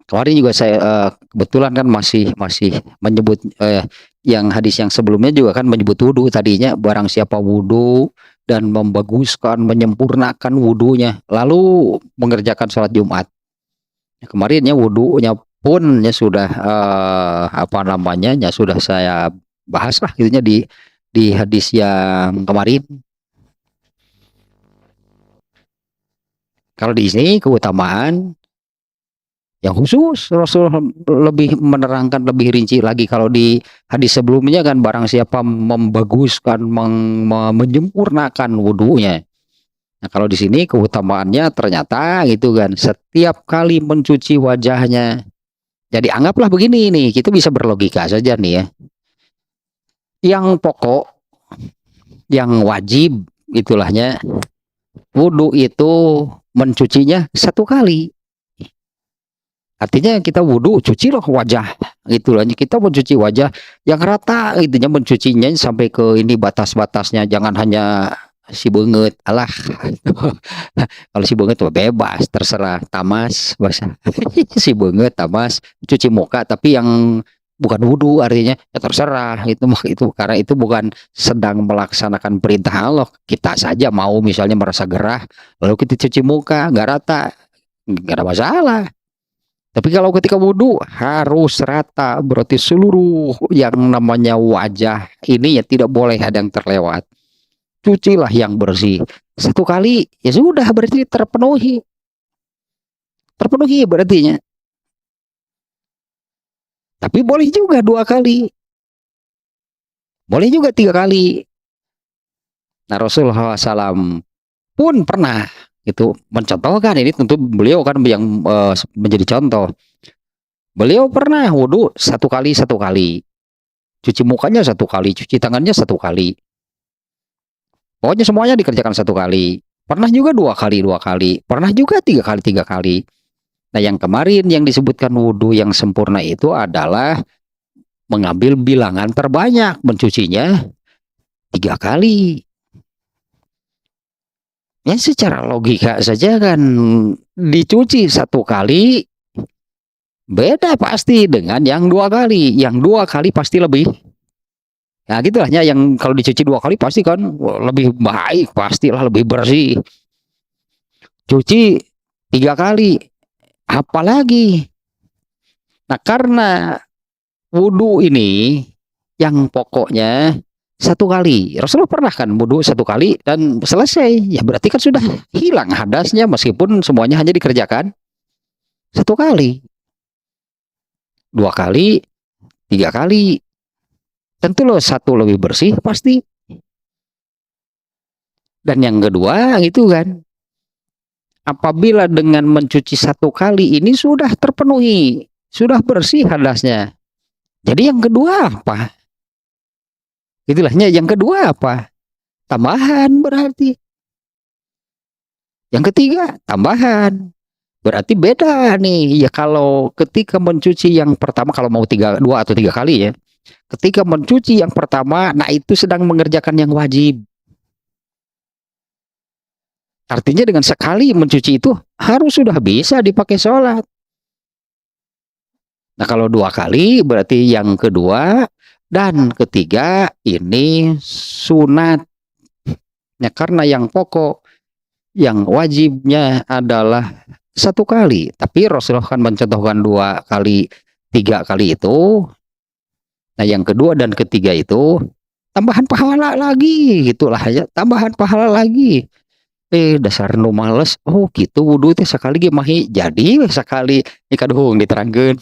S1: Kemarin juga saya kebetulan kan masih menyebut yang hadis yang sebelumnya juga kan menyebut wudhu tadinya, barang siapa wudhu dan membaguskan, menyempurnakan wudhunya, lalu mengerjakan sholat Jumat. Kemarinnya wudhunya pun ya sudah ya sudah saya bahas lah itunya di hadis yang kemarin. Kalau di sini keutamaan yang khusus Rasul lebih menerangkan lebih rinci lagi. Kalau di hadis sebelumnya kan barang siapa membaguskan, menyempurnakan wudhunya. Nah, kalau di sini keutamaannya ternyata gitu kan, setiap kali mencuci wajahnya. Jadi anggaplah begini nih, kita bisa berlogika saja nih ya. Yang pokok, yang wajib itulahnya, wudhu itu mencucinya satu kali. Artinya kita wudhu, cuci loh wajah, gitulah. Kita mencuci wajah yang rata, itunya mencucinya sampai ke ini batas-batasnya, jangan hanya si banget, alah. Kalau si banget bebas, terserah, tamas, bahasa si banget, tamas, cuci muka, tapi yang bukan wudhu artinya ya terserah itu karena itu bukan sedang melaksanakan perintah Allah. Kita saja mau misalnya merasa gerah lalu kita cuci muka nggak rata, nggak ada masalah. Tapi kalau ketika wudhu harus rata, berarti seluruh yang namanya wajah ini ya tidak boleh ada yang terlewat. Cucilah yang bersih satu kali, ya sudah berarti terpenuhi berarti. Tapi boleh juga 2 kali. Boleh juga 3 kali. Nah, Rasulullah SAW pun pernah itu mencontohkan, ini tentu beliau kan yang menjadi contoh. Beliau pernah wudhu satu kali, cuci mukanya satu kali, cuci tangannya satu kali. Pokoknya semuanya dikerjakan satu kali. Pernah juga 2 kali, pernah juga 3 kali. Nah, yang kemarin yang disebutkan wudhu yang sempurna itu adalah mengambil bilangan terbanyak, mencucinya 3 kali. Ya secara logika saja kan dicuci satu kali beda pasti dengan yang 2 kali. Yang 2 kali pasti lebih. Nah, gitulahnya yang kalau dicuci 2 kali pasti kan lebih baik, pastilah lebih bersih. Cuci 3 kali, apalagi. Nah, karena wudhu ini yang pokoknya satu kali. Rasulullah pernah kan wudhu satu kali dan selesai. Ya berarti kan sudah hilang hadasnya meskipun semuanya hanya dikerjakan satu kali. 2 kali, 3 kali. Tentu loh satu lebih bersih pasti. Dan yang kedua itu kan, apabila dengan mencuci satu kali ini sudah terpenuhi, sudah bersih hadasnya. Jadi yang kedua apa? Itulahnya yang kedua apa? Tambahan berarti. Yang ketiga tambahan. Berarti beda nih. Ya kalau ketika mencuci yang pertama, kalau mau 2 atau 3 kali ya. Ketika mencuci yang pertama, nah itu sedang mengerjakan yang wajib. Artinya dengan sekali mencuci itu harus sudah bisa dipakai sholat. Nah kalau 2 kali berarti yang kedua Dan ketiga ini sunat. Ya, karena yang pokok, yang wajibnya adalah satu kali. Tapi Rasulullah kan mencontohkan 2 kali, 3 kali itu. Nah yang kedua dan ketiga itu tambahan pahala lagi, gitulah ya, tambahan pahala lagi. Dasar nu males, oh gitu wudhu teh sekali ge mahi jadi we sakali kaduhung diterangkeun.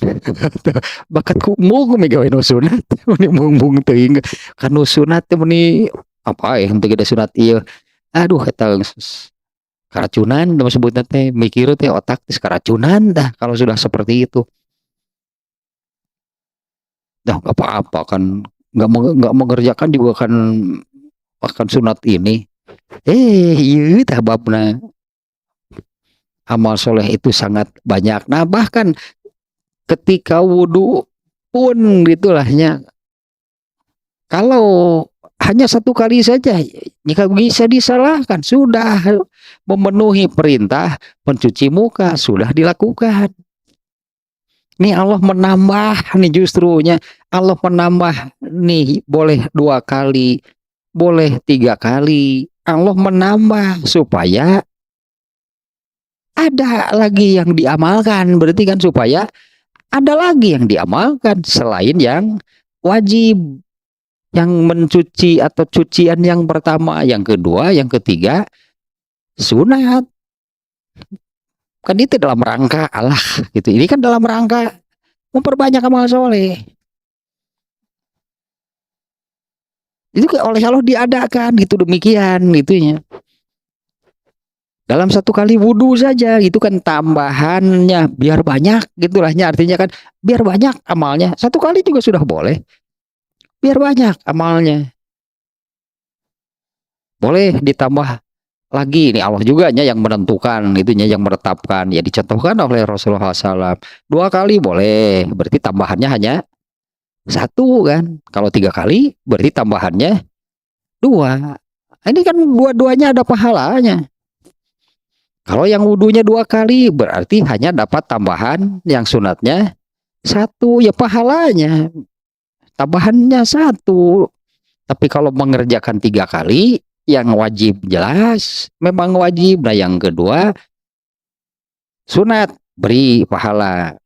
S1: Bakat kumung megawe nu sunat meni mung teuing kan nu sunat teh meni apa henteu geus sunat ieu. Aduh eta karacunan sebutna teh mikir teh otak teh karacunan dah kalau sudah seperti itu. Dah nggak apa-apa kan nggak mengerjakan juga kan akan sunat ini. Iya tah babna amal soleh itu sangat banyak. Nah bahkan ketika wudhu pun gitulahnya, kalau hanya satu kali saja jika bisa disalahkan, sudah memenuhi perintah mencuci muka sudah dilakukan. Nih Allah menambah nih, justrunya Allah menambah nih, boleh 2 kali, boleh 3 kali, Allah menambah supaya ada lagi yang diamalkan. Berarti kan supaya ada lagi yang diamalkan selain yang wajib, yang mencuci atau cucian yang pertama, yang kedua, yang ketiga sunat. Kan itu dalam rangka Allah gitu. Ini kan dalam rangka memperbanyak amal soleh. Itu oleh Allah diadakan gitu, demikian gitunya. Dalam 1 kali wudhu saja itu kan tambahannya biar banyak gitulahnya, artinya kan biar banyak amalnya. 1 kali juga sudah boleh, biar banyak amalnya. Boleh ditambah lagi, ini Allah juga yang menentukan itunya, yang menetapkan, ya dicontohkan oleh Rasulullah SAW. 2 kali boleh, berarti tambahannya hanya 1 kan. Kalau 3 kali berarti tambahannya 2. Ini kan dua-duanya ada pahalanya. Kalau yang wudhunya 2 kali berarti hanya dapat tambahan yang sunatnya 1, ya pahalanya tambahannya 1. Tapi kalau mengerjakan 3 kali, yang wajib jelas memang wajib. Nah yang kedua sunat beri pahala.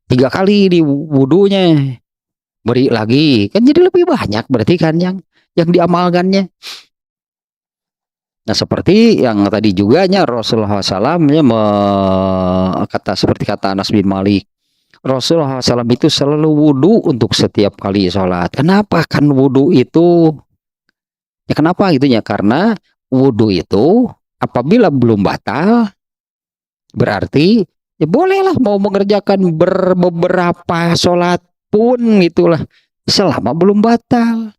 S1: 3 kali di wudhunya beri lagi, kan jadi lebih banyak berarti kan yang diamalkannya. Nah seperti yang tadi juga Rasulullah SAW seperti kata Anas bin Malik, Rasulullah SAW itu selalu wudhu untuk setiap kali sholat. Kenapa? Kan wudhu itu ya kenapa gitu ya, karena wudhu itu apabila belum batal berarti ya bolehlah mau mengerjakan beberapa sholat pun itulah selama belum batal.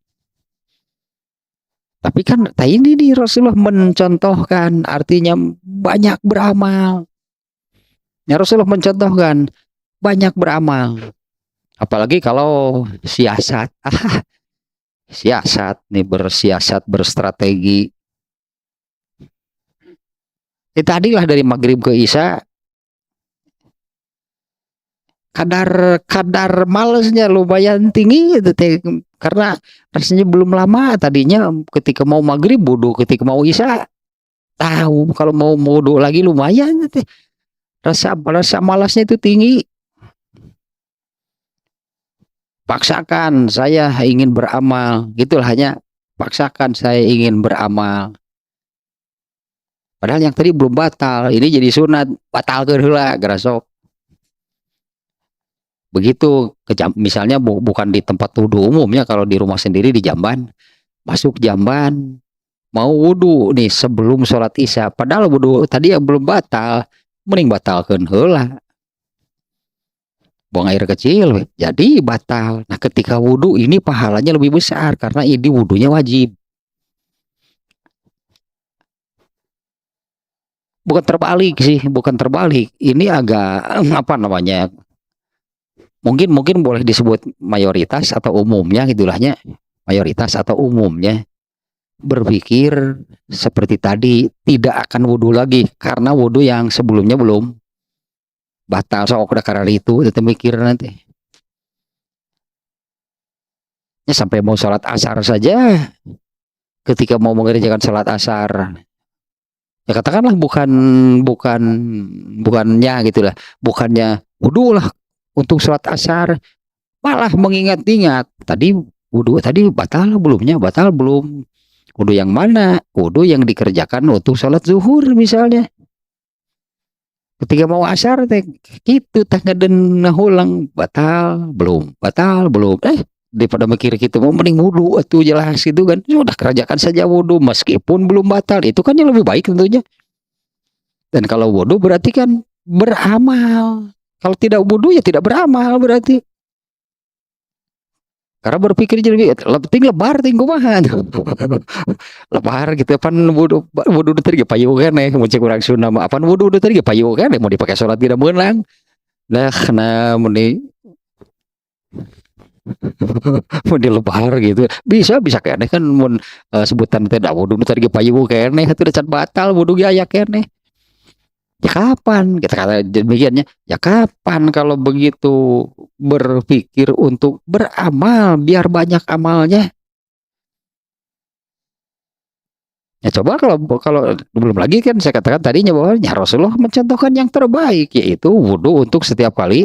S1: Tapi kan ini nih Rasulullah mencontohkan, artinya banyak beramal. Ya Rasulullah mencontohkan banyak beramal. Apalagi kalau siasat. Siasat nih, bersiasat, berstrategi. Tadilah dari maghrib ke isya kadar malesnya lumayan tinggi gitu teh, karena rasanya belum lama. Tadinya ketika mau maghrib wudhu, ketika mau isya tahu, kalau mau wudhu lagi lumayan teh, rasa malasnya itu tinggi. Paksakan saya ingin beramal, gitulah, hanya paksakan saya ingin beramal. Padahal yang tadi belum batal, ini jadi sunat, batal ke heula garasok. Begitu misalnya bukan di tempat wudhu umumnya, kalau di rumah sendiri di jamban, masuk jamban mau wudhu nih sebelum sholat isya, padahal wudhu tadi yang belum batal, mending batalkeun heula, buang air kecil jadi batal. Nah ketika wudhu ini pahalanya lebih besar karena ini wudhunya wajib, bukan terbalik sih, bukan terbalik, ini agak apa namanya, mungkin boleh disebut mayoritas atau umumnya gitulahnya, mayoritas atau umumnya berpikir seperti tadi, tidak akan wudhu lagi karena wudhu yang sebelumnya belum batal. Sok udah karena itu mikir nanti Ya sampai mau sholat asar saja, ketika mau mengerjakan sholat asar, ya katakanlah bukan bukan bukannya gitulah, bukannya wudhu lah untuk sholat asar, malah mengingat-ingat tadi wudhu tadi batal belumnya, batal belum, wudhu yang mana, wudhu yang dikerjakan untuk sholat zuhur misalnya, ketika mau asar teh gitu teh ngeden ulang batal belum daripada mikir gitu mau mending wudhu atau jelas itu kan sudah kerjakan saja wudhu meskipun belum batal, itu kan yang lebih baik tentunya. Dan kalau wudhu berarti kan beramal, kalau tidak wudhu ya tidak beramal berarti, karena berpikir jadi penting lebar tinggu mah lebar gitu pan wudhu wudhu tadi payu kan mau cek kurang sunam apa wudhu tadi payu kan mau dipakai sholat tidak menang nah kena meni mau dilebar gitu bisa bisa kene kan mun sebutan tidak wudhu tadi payu kene itu udah batal wudhu ya kene. Ya kapan kita kata demikiannya, ya kapan kalau begitu berpikir untuk beramal biar banyak amalnya. Ya coba kalau kalau belum lagi kan saya katakan tadinya bahwa ya Rasulullah mencontohkan yang terbaik yaitu wudhu untuk setiap kali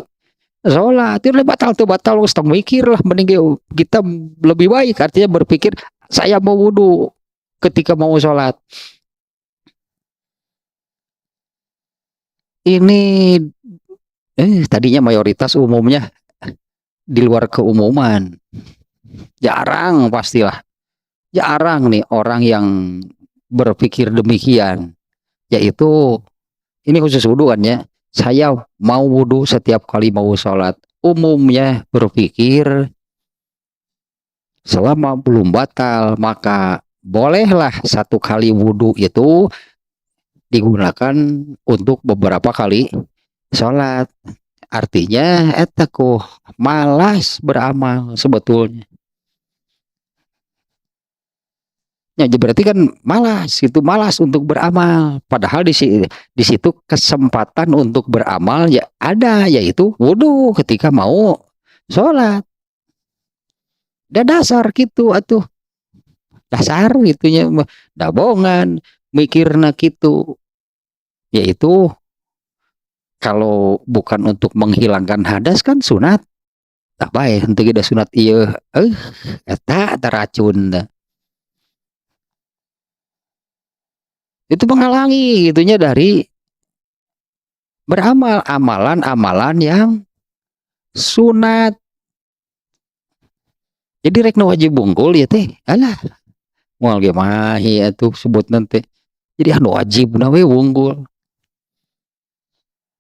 S1: sholat. Itu batal tuh batal harus mikir lah, mending kita lebih baik artinya berpikir saya mau wudhu ketika mau sholat. Ini tadinya mayoritas umumnya di luar keumuman, jarang pastilah, jarang nih orang yang berpikir demikian, yaitu ini khusus wudhu kan ya, saya mau wudhu setiap kali mau sholat, umumnya berpikir selama belum batal maka bolehlah satu kali wudhu itu digunakan untuk beberapa kali sholat, artinya etaku malas beramal sebetulnya. Ya, berarti kan malas, itu malas untuk beramal. Padahal di situ kesempatan untuk beramal ya ada, yaitu wudhu ketika mau sholat. Dan dasar gitu atuh, dasar gitunya, dabongan mikirna gitu, yaitu kalau bukan untuk menghilangkan hadas kan sunat. Tak baik, untuk kita sunat iya, eta racun. Itu menghalangi gitunya dari beramal amalan-amalan yang sunat. Jadi rek wajib bungkul ya teh alah moal ge mah atuh sebut nanti jadi anu wajib nawe wunggul,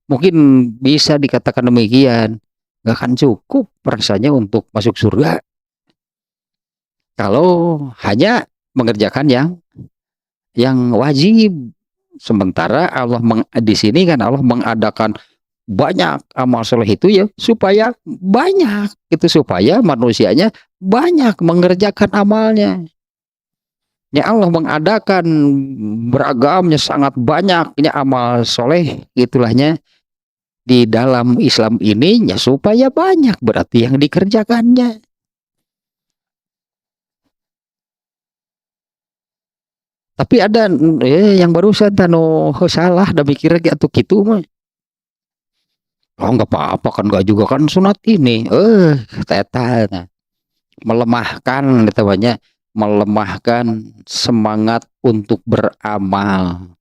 S1: mungkin bisa dikatakan demikian, gak akan cukup rasanya untuk masuk surga kalau hanya mengerjakan yang wajib. Sementara Allah di sini kan Allah mengadakan banyak amal soleh itu ya supaya banyak itu, supaya manusianya banyak mengerjakan amalnya. Ya Allah mengadakan beragamnya sangat banyaknya amal soleh itulahnya di dalam Islam ini ya supaya banyak berarti yang dikerjakannya. Tapi ada yang barusan tano salah dan mikirnya gitu gitu mah. Oh nggak apa-apa kan, nggak juga kan sunat ini. Teta nah, melemahkan namanya, melemahkan semangat untuk beramal.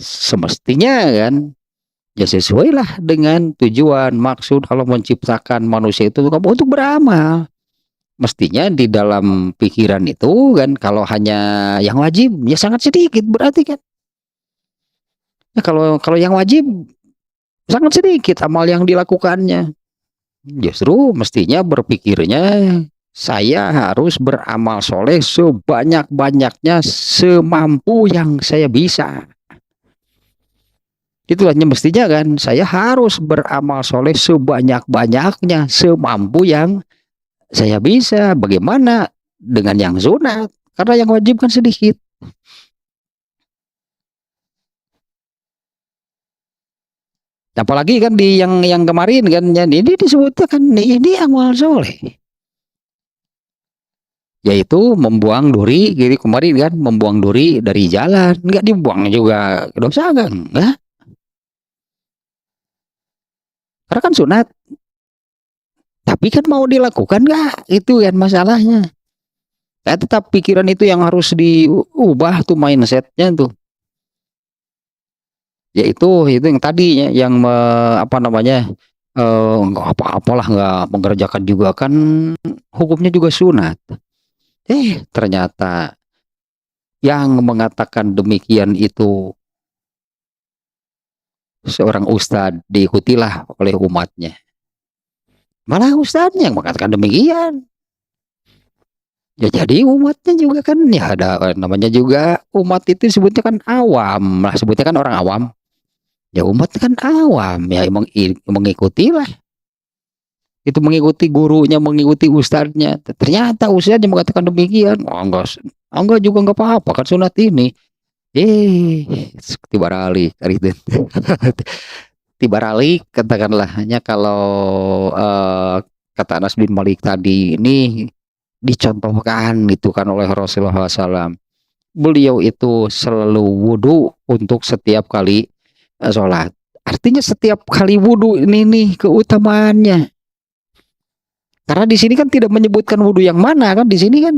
S1: Semestinya kan ya sesuai lah dengan tujuan maksud Allah menciptakan manusia itu untuk beramal. Mestinya di dalam pikiran itu kan kalau hanya yang wajib ya sangat sedikit berarti kan. Ya, kalau yang wajib sangat sedikit amal yang dilakukannya. Justru mestinya berpikirnya saya harus beramal soleh sebanyak-banyaknya semampu yang saya bisa. Itulah mestinya kan saya harus beramal soleh sebanyak-banyaknya semampu yang saya bisa. Bagaimana dengan yang sunat? Karena yang wajib kan sedikit. Apalagi kan di yang kemarin kan, ini disebutnya kan ini amal soleh, yaitu membuang duri. Jadi kemarin kan membuang duri dari jalan, nggak dibuang juga dosa kan? Enggak, karena kan sunat. Tapi kan mau dilakukan nggak? Itu kan masalahnya. Tetap pikiran itu yang harus diubah tuh mindsetnya tuh. Yaitu yang tadinya yang apa namanya, nggak apa-apalah, nggak mengerjakan juga kan, hukumnya juga sunat. Ternyata yang mengatakan demikian itu seorang ustadz, diikutilah oleh umatnya. Malah ustadznya yang mengatakan demikian. Ya jadi umatnya juga kan, ya ada namanya juga umat itu sebutnya kan awam lah, sebutnya kan orang awam. Ya umat kan awam, ya emang mengikutilah. Itu mengikuti gurunya, mengikuti ustadznya. Ternyata ustadznya mengatakan demikian. Enggak juga enggak apa-apa kan sunat ini. Tiba rali kali itu. Tiba rali katakanlah, hanya kalau kata Anas bin Malik tadi ini dicontohkan gitu kan oleh Rasulullah SAW. Beliau itu selalu wudhu untuk setiap kali sholat. Artinya setiap kali wudhu ini nih keutamaannya. Karena di sini kan tidak menyebutkan wudhu yang mana kan, di sini kan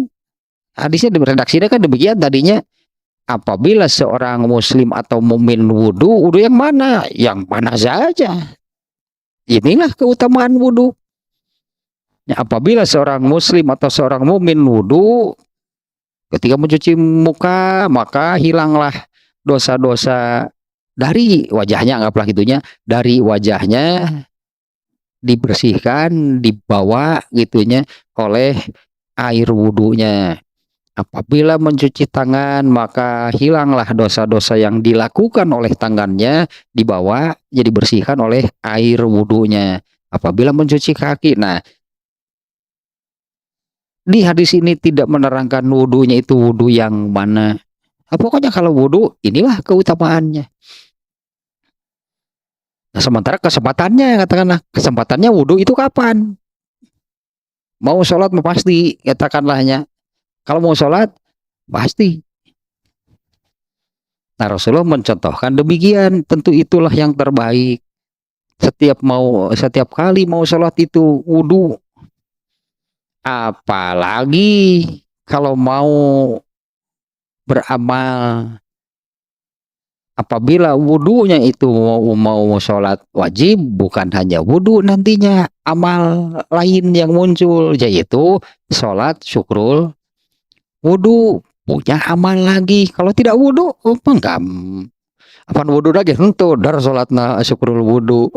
S1: hadisnya redaksinya kan demikian tadinya, apabila seorang muslim atau mukmin wudhu yang mana? Yang mana saja. Inilah keutamaan wudhu. Ya, apabila seorang muslim atau seorang mukmin wudhu ketika mencuci muka, maka hilanglah dosa-dosa dari wajahnya, anggaplah gitunya, dari wajahnya dibersihkan, dibawa gitunya oleh air wudhunya. Apabila mencuci tangan, maka hilanglah dosa-dosa yang dilakukan oleh tangannya, dibawa jadi bersihkan oleh air wudhunya. Apabila mencuci kaki, nah di hadis ini tidak menerangkan wudhunya itu wudhu yang mana. Pokoknya kalau wudhu inilah keutamaannya. Nah, sementara kesempatannya, katakanlah kesempatannya wudhu itu kapan? Mau sholat mau pasti, katakanlahnya. Kalau mau sholat pasti. Nah, Rasulullah mencontohkan demikian, tentu itulah yang terbaik. Setiap kali mau sholat itu wudhu. Apalagi kalau mau beramal, apabila wudhunya itu mau sholat wajib, bukan hanya wudhu, nantinya amal lain yang muncul, yaitu sholat syukrul wudhu, punya amal lagi. Kalau tidak wudhu, enggak. Apa wudhu lagi? Tentu dar sholatna syukrul wudhu.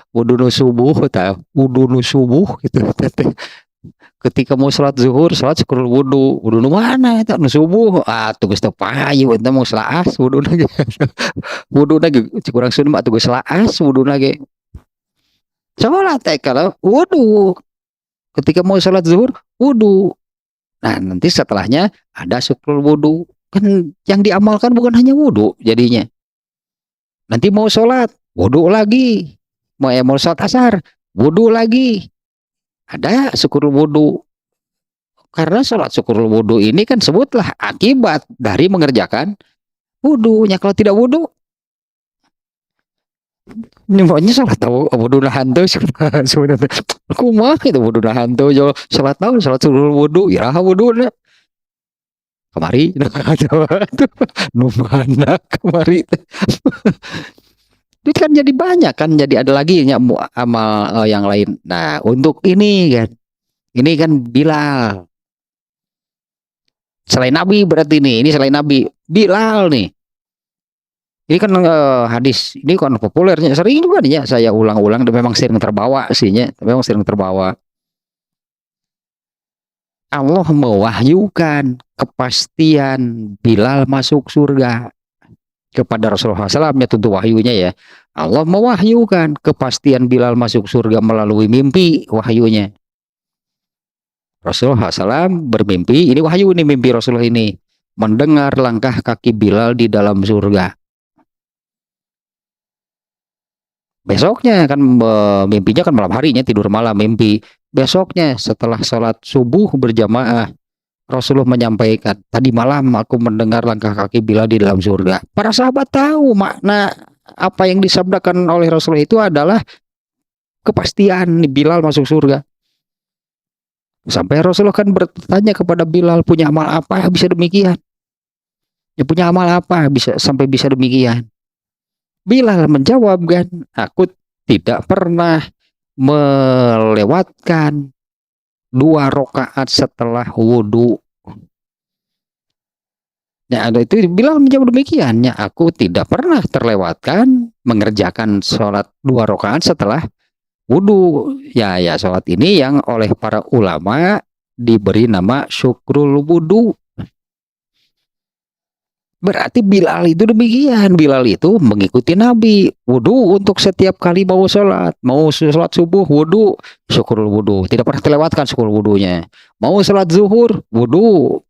S1: Wudhu nu subuh, wudhu nu subuh gitu. Ketika mau sholat zuhur, sholat syukrul wudhu. Wudhu nu mana itu? Nu subuh. Tugas tepayu, itu mau selaas wudhu lagi. Wudhu lagi, kurang sunat tugas selaas wudhu lagi. Sholat kalau wudhu. Ketika mau sholat zuhur, wudhu. Nah, nanti setelahnya ada syukrul wudhu. Kan yang diamalkan bukan hanya wudhu jadinya. Nanti mau sholat, wudhu lagi. Mau sholat asar, wudhu lagi. Ada syukrul wudhu. Karena sholat syukrul wudhu ini kan sebutlah akibat dari mengerjakan wudhunya. Kalau tidak wudhu, ini pokoknya sholat tahu wudhu nahan tuh sebenarnya. Kumah itu wudhu nahan tuh jo sholat tahu sholat syukrul wudhu, ya wudhu lah. Kemari mana kemari itu kan jadi banyak kan, jadi ada lagi ya, amal yang lain. Nah untuk ini kan Bilal selain Nabi, berarti ini selain Nabi Bilal nih. Ini kan hadis ini kan populernya, sering juga nih ya saya ulang-ulang, dan memang sering terbawa sihnya, memang sering terbawa. Allah mewahyukan kepastian Bilal masuk surga kepada Rasulullah SAW, ya tentu wahyunya ya. Allah mewahyukan kepastian Bilal masuk surga melalui mimpi, wahyunya. Rasulullah SAW bermimpi, ini wahyu nih mimpi Rasulullah ini, mendengar langkah kaki Bilal di dalam surga. Besoknya kan mimpinya kan malam harinya, tidur malam mimpi. Besoknya setelah sholat subuh berjamaah, Rasulullah menyampaikan, tadi malam aku mendengar langkah kaki Bilal di dalam surga. Para sahabat tahu makna apa yang disabdakan oleh Rasulullah itu adalah kepastian Bilal masuk surga. Sampai Rasulullah kan bertanya kepada Bilal, punya amal apa bisa demikian? Ya punya amal apa bisa sampai bisa demikian? Bilal menjawab kan, aku tidak pernah melewatkan 2 rakaat setelah wudhu. Ya, itu Bilal menjawab demikian. Ya, aku tidak pernah terlewatkan mengerjakan sholat 2 rakaat setelah wudhu. Ya, ya sholat ini yang oleh para ulama diberi nama syukrul wudhu. Berarti Bilal itu demikian. Bilal itu mengikuti Nabi. Wudhu untuk setiap kali mau sholat. Mau sholat subuh, wudhu, syukrul wudhu. Tidak pernah terlewatkan syukrul wudhunya. Mau sholat zuhur, wudhu,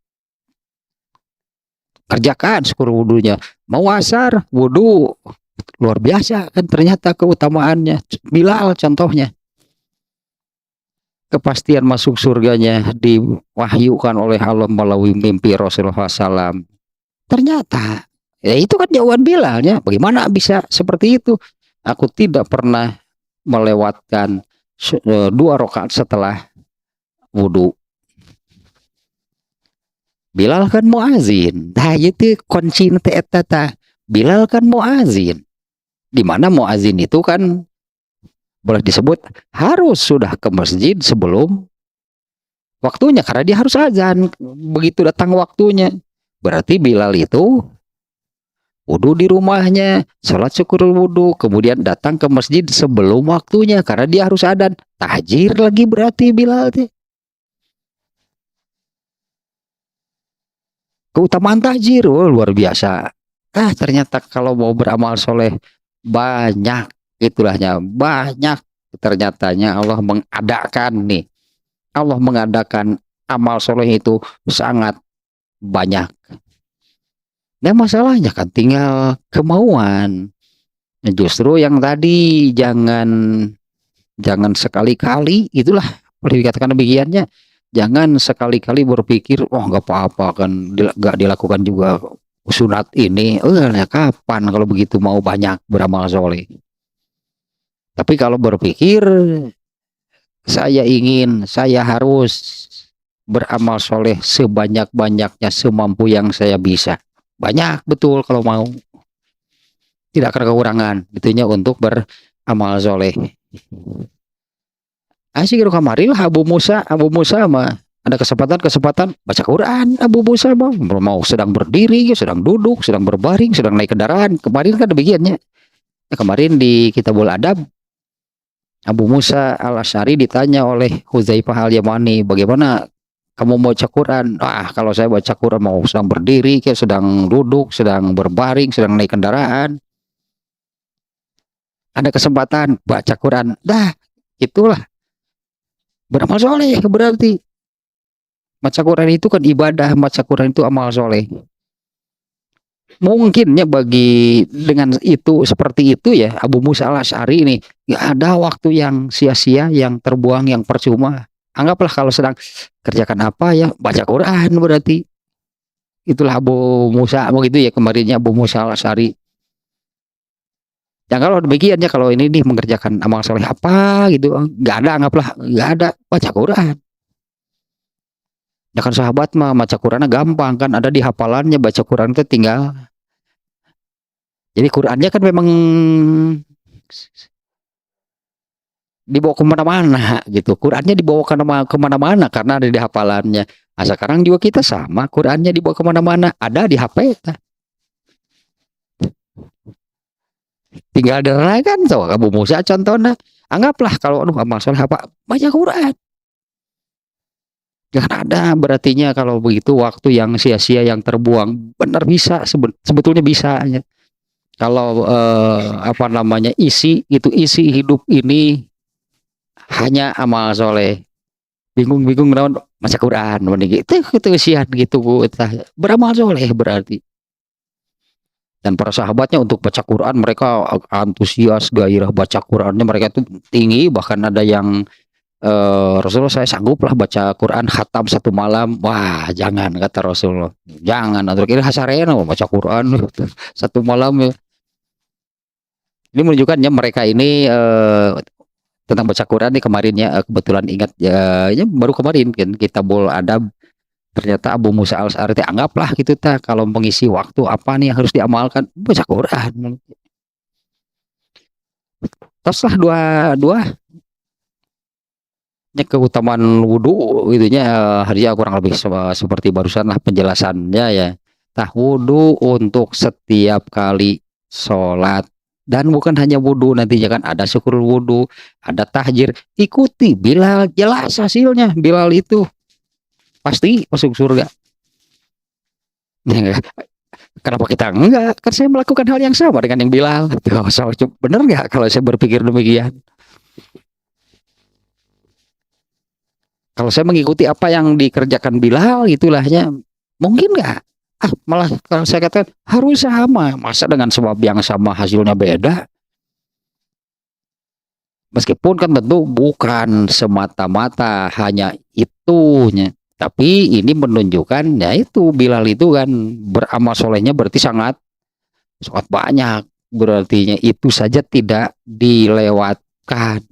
S1: kerjakan syukur wudhunya. Mau asar, wudhu. Luar biasa kan ternyata keutamaannya. Bilal contohnya. Kepastian masuk surganya diwahyukan oleh Allah melalui mimpi Rasulullah SAW. Ternyata, ya itu kan jawaban Bilalnya. Bagaimana bisa seperti itu? Aku tidak pernah melewatkan 2 rakaat setelah wudhu. Bilal kan muazin. Nah, itu kunci eta. Bilal kan muazin. Di mana muazin itu kan boleh disebut harus sudah ke masjid sebelum waktunya karena dia harus azan begitu datang waktunya. Berarti Bilal itu wudhu di rumahnya, sholat syukurul wudhu, kemudian datang ke masjid sebelum waktunya karena dia harus adzan. Tahjir lagi berarti Bilal teh. Keutamaan tahjir, luar biasa. Ternyata kalau mau beramal soleh banyak itulahnya, banyak ternyatanya Allah mengadakan nih. Allah mengadakan amal soleh itu sangat banyak. Nah masalahnya kan tinggal kemauan. Justru yang tadi jangan sekali-kali, itulah boleh dikatakan demikiannya. Jangan sekali-kali berpikir, oh nggak apa-apa kan, nggak dilakukan juga sunat ini. Ya kapan kalau begitu mau banyak beramal soleh. Tapi kalau berpikir, saya harus beramal soleh sebanyak-banyaknya, semampu yang saya bisa. Banyak betul kalau mau. Tidak akan kekurangan, itunya untuk beramal soleh. Asik kemarin lah Abu Musa mah ada kesempatan baca Quran. Abu Musa mah mau sedang berdiri, sedang duduk, sedang berbaring, sedang naik kendaraan. Kemarin kan demikiannya. Kemarin di Kitabul Adab Abu Musa Al-Asy'ari ditanya oleh Hudzaifah Al-Yamani, bagaimana kamu mau baca Quran? Kalau saya baca Quran mau sedang berdiri, sedang duduk, sedang berbaring, sedang naik kendaraan. Ada kesempatan baca Quran. Itulah beramal soleh berarti. Baca Quran itu kan ibadah, baca Quran itu amal soleh. Mungkinnya bagi dengan itu seperti itu ya Abu Musa Al-Asy'ari ini nggak ada waktu yang sia-sia, yang terbuang, yang percuma. Anggaplah kalau sedang kerjakan apa ya baca Quran berarti. Itulah Abu Musa begitu ya kemarinnya Abu Musa Al-Asy'ari. Ya kalau demikiannya kalau ini nih mengerjakan amal soleh apa gitu nggak ada, anggaplah nggak ada, baca Quran. Ya kan sahabat mah baca Qurannya gampang kan, ada di hafalannya, baca Quran itu tinggal. Jadi Qurannya kan memang dibawa kemana-mana gitu. Qurannya dibawa kemana-mana karena ada di hafalannya. Sekarang juga kita sama, Qurannya dibawa kemana-mana, ada di HP. Tinggal kan so Abu Musa contohnya. Anggaplah kalau amal soleh apa baca Quran. Jangan ada berartinya kalau begitu waktu yang sia-sia, yang terbuang. Benar bisa, sebetulnya bisa ya. Kalau isi hidup ini hanya amal soleh. Bingung naon baca Quran gitu sian gitu beramal soleh berarti. Dan para sahabatnya untuk baca Quran, mereka antusias, gairah baca Qurannya mereka tuh tinggi, bahkan ada yang Rasulullah, saya sanggup lah baca Quran khatam 1 malam. Wah, jangan, kata Rasulullah. Jangan, atau kira hasarena baca Quran 1 malam ya. Ini menunjukkan ya mereka ini tentang baca Quran nih kemarin ya, kebetulan ingat ya, ya baru kemarin kan Kitabul Adab, ternyata Abu Musa al-Asy'ari anggaplah gitu kalau mengisi waktu apa nih yang harus diamalkan, baca Quran. Terus lah dua dua keutamaan wudhu itunya, hadiah kurang lebih seperti barusan lah penjelasannya ya. Tah, wudhu untuk setiap kali sholat, dan bukan hanya wudhu, nantinya kan ada syukur wudhu, ada tahjir. Ikuti Bilal, jelas hasilnya. Bilal itu pasti masuk surga. Kenapa kita enggak? Kan saya melakukan hal yang sama dengan yang Bilal. Bener nggak kalau saya berpikir demikian? Kalau saya mengikuti apa yang dikerjakan Bilal, itulah ya, mungkin nggak? Malah kalau saya katakan harus sama, masa dengan sebab yang sama hasilnya beda? Meskipun kan tentu bukan semata-mata hanya itunya, tapi ini menunjukkan ya itu Bilal itu kan beramal solehnya berarti sangat sangat banyak, berarti itu saja tidak dilewatkan.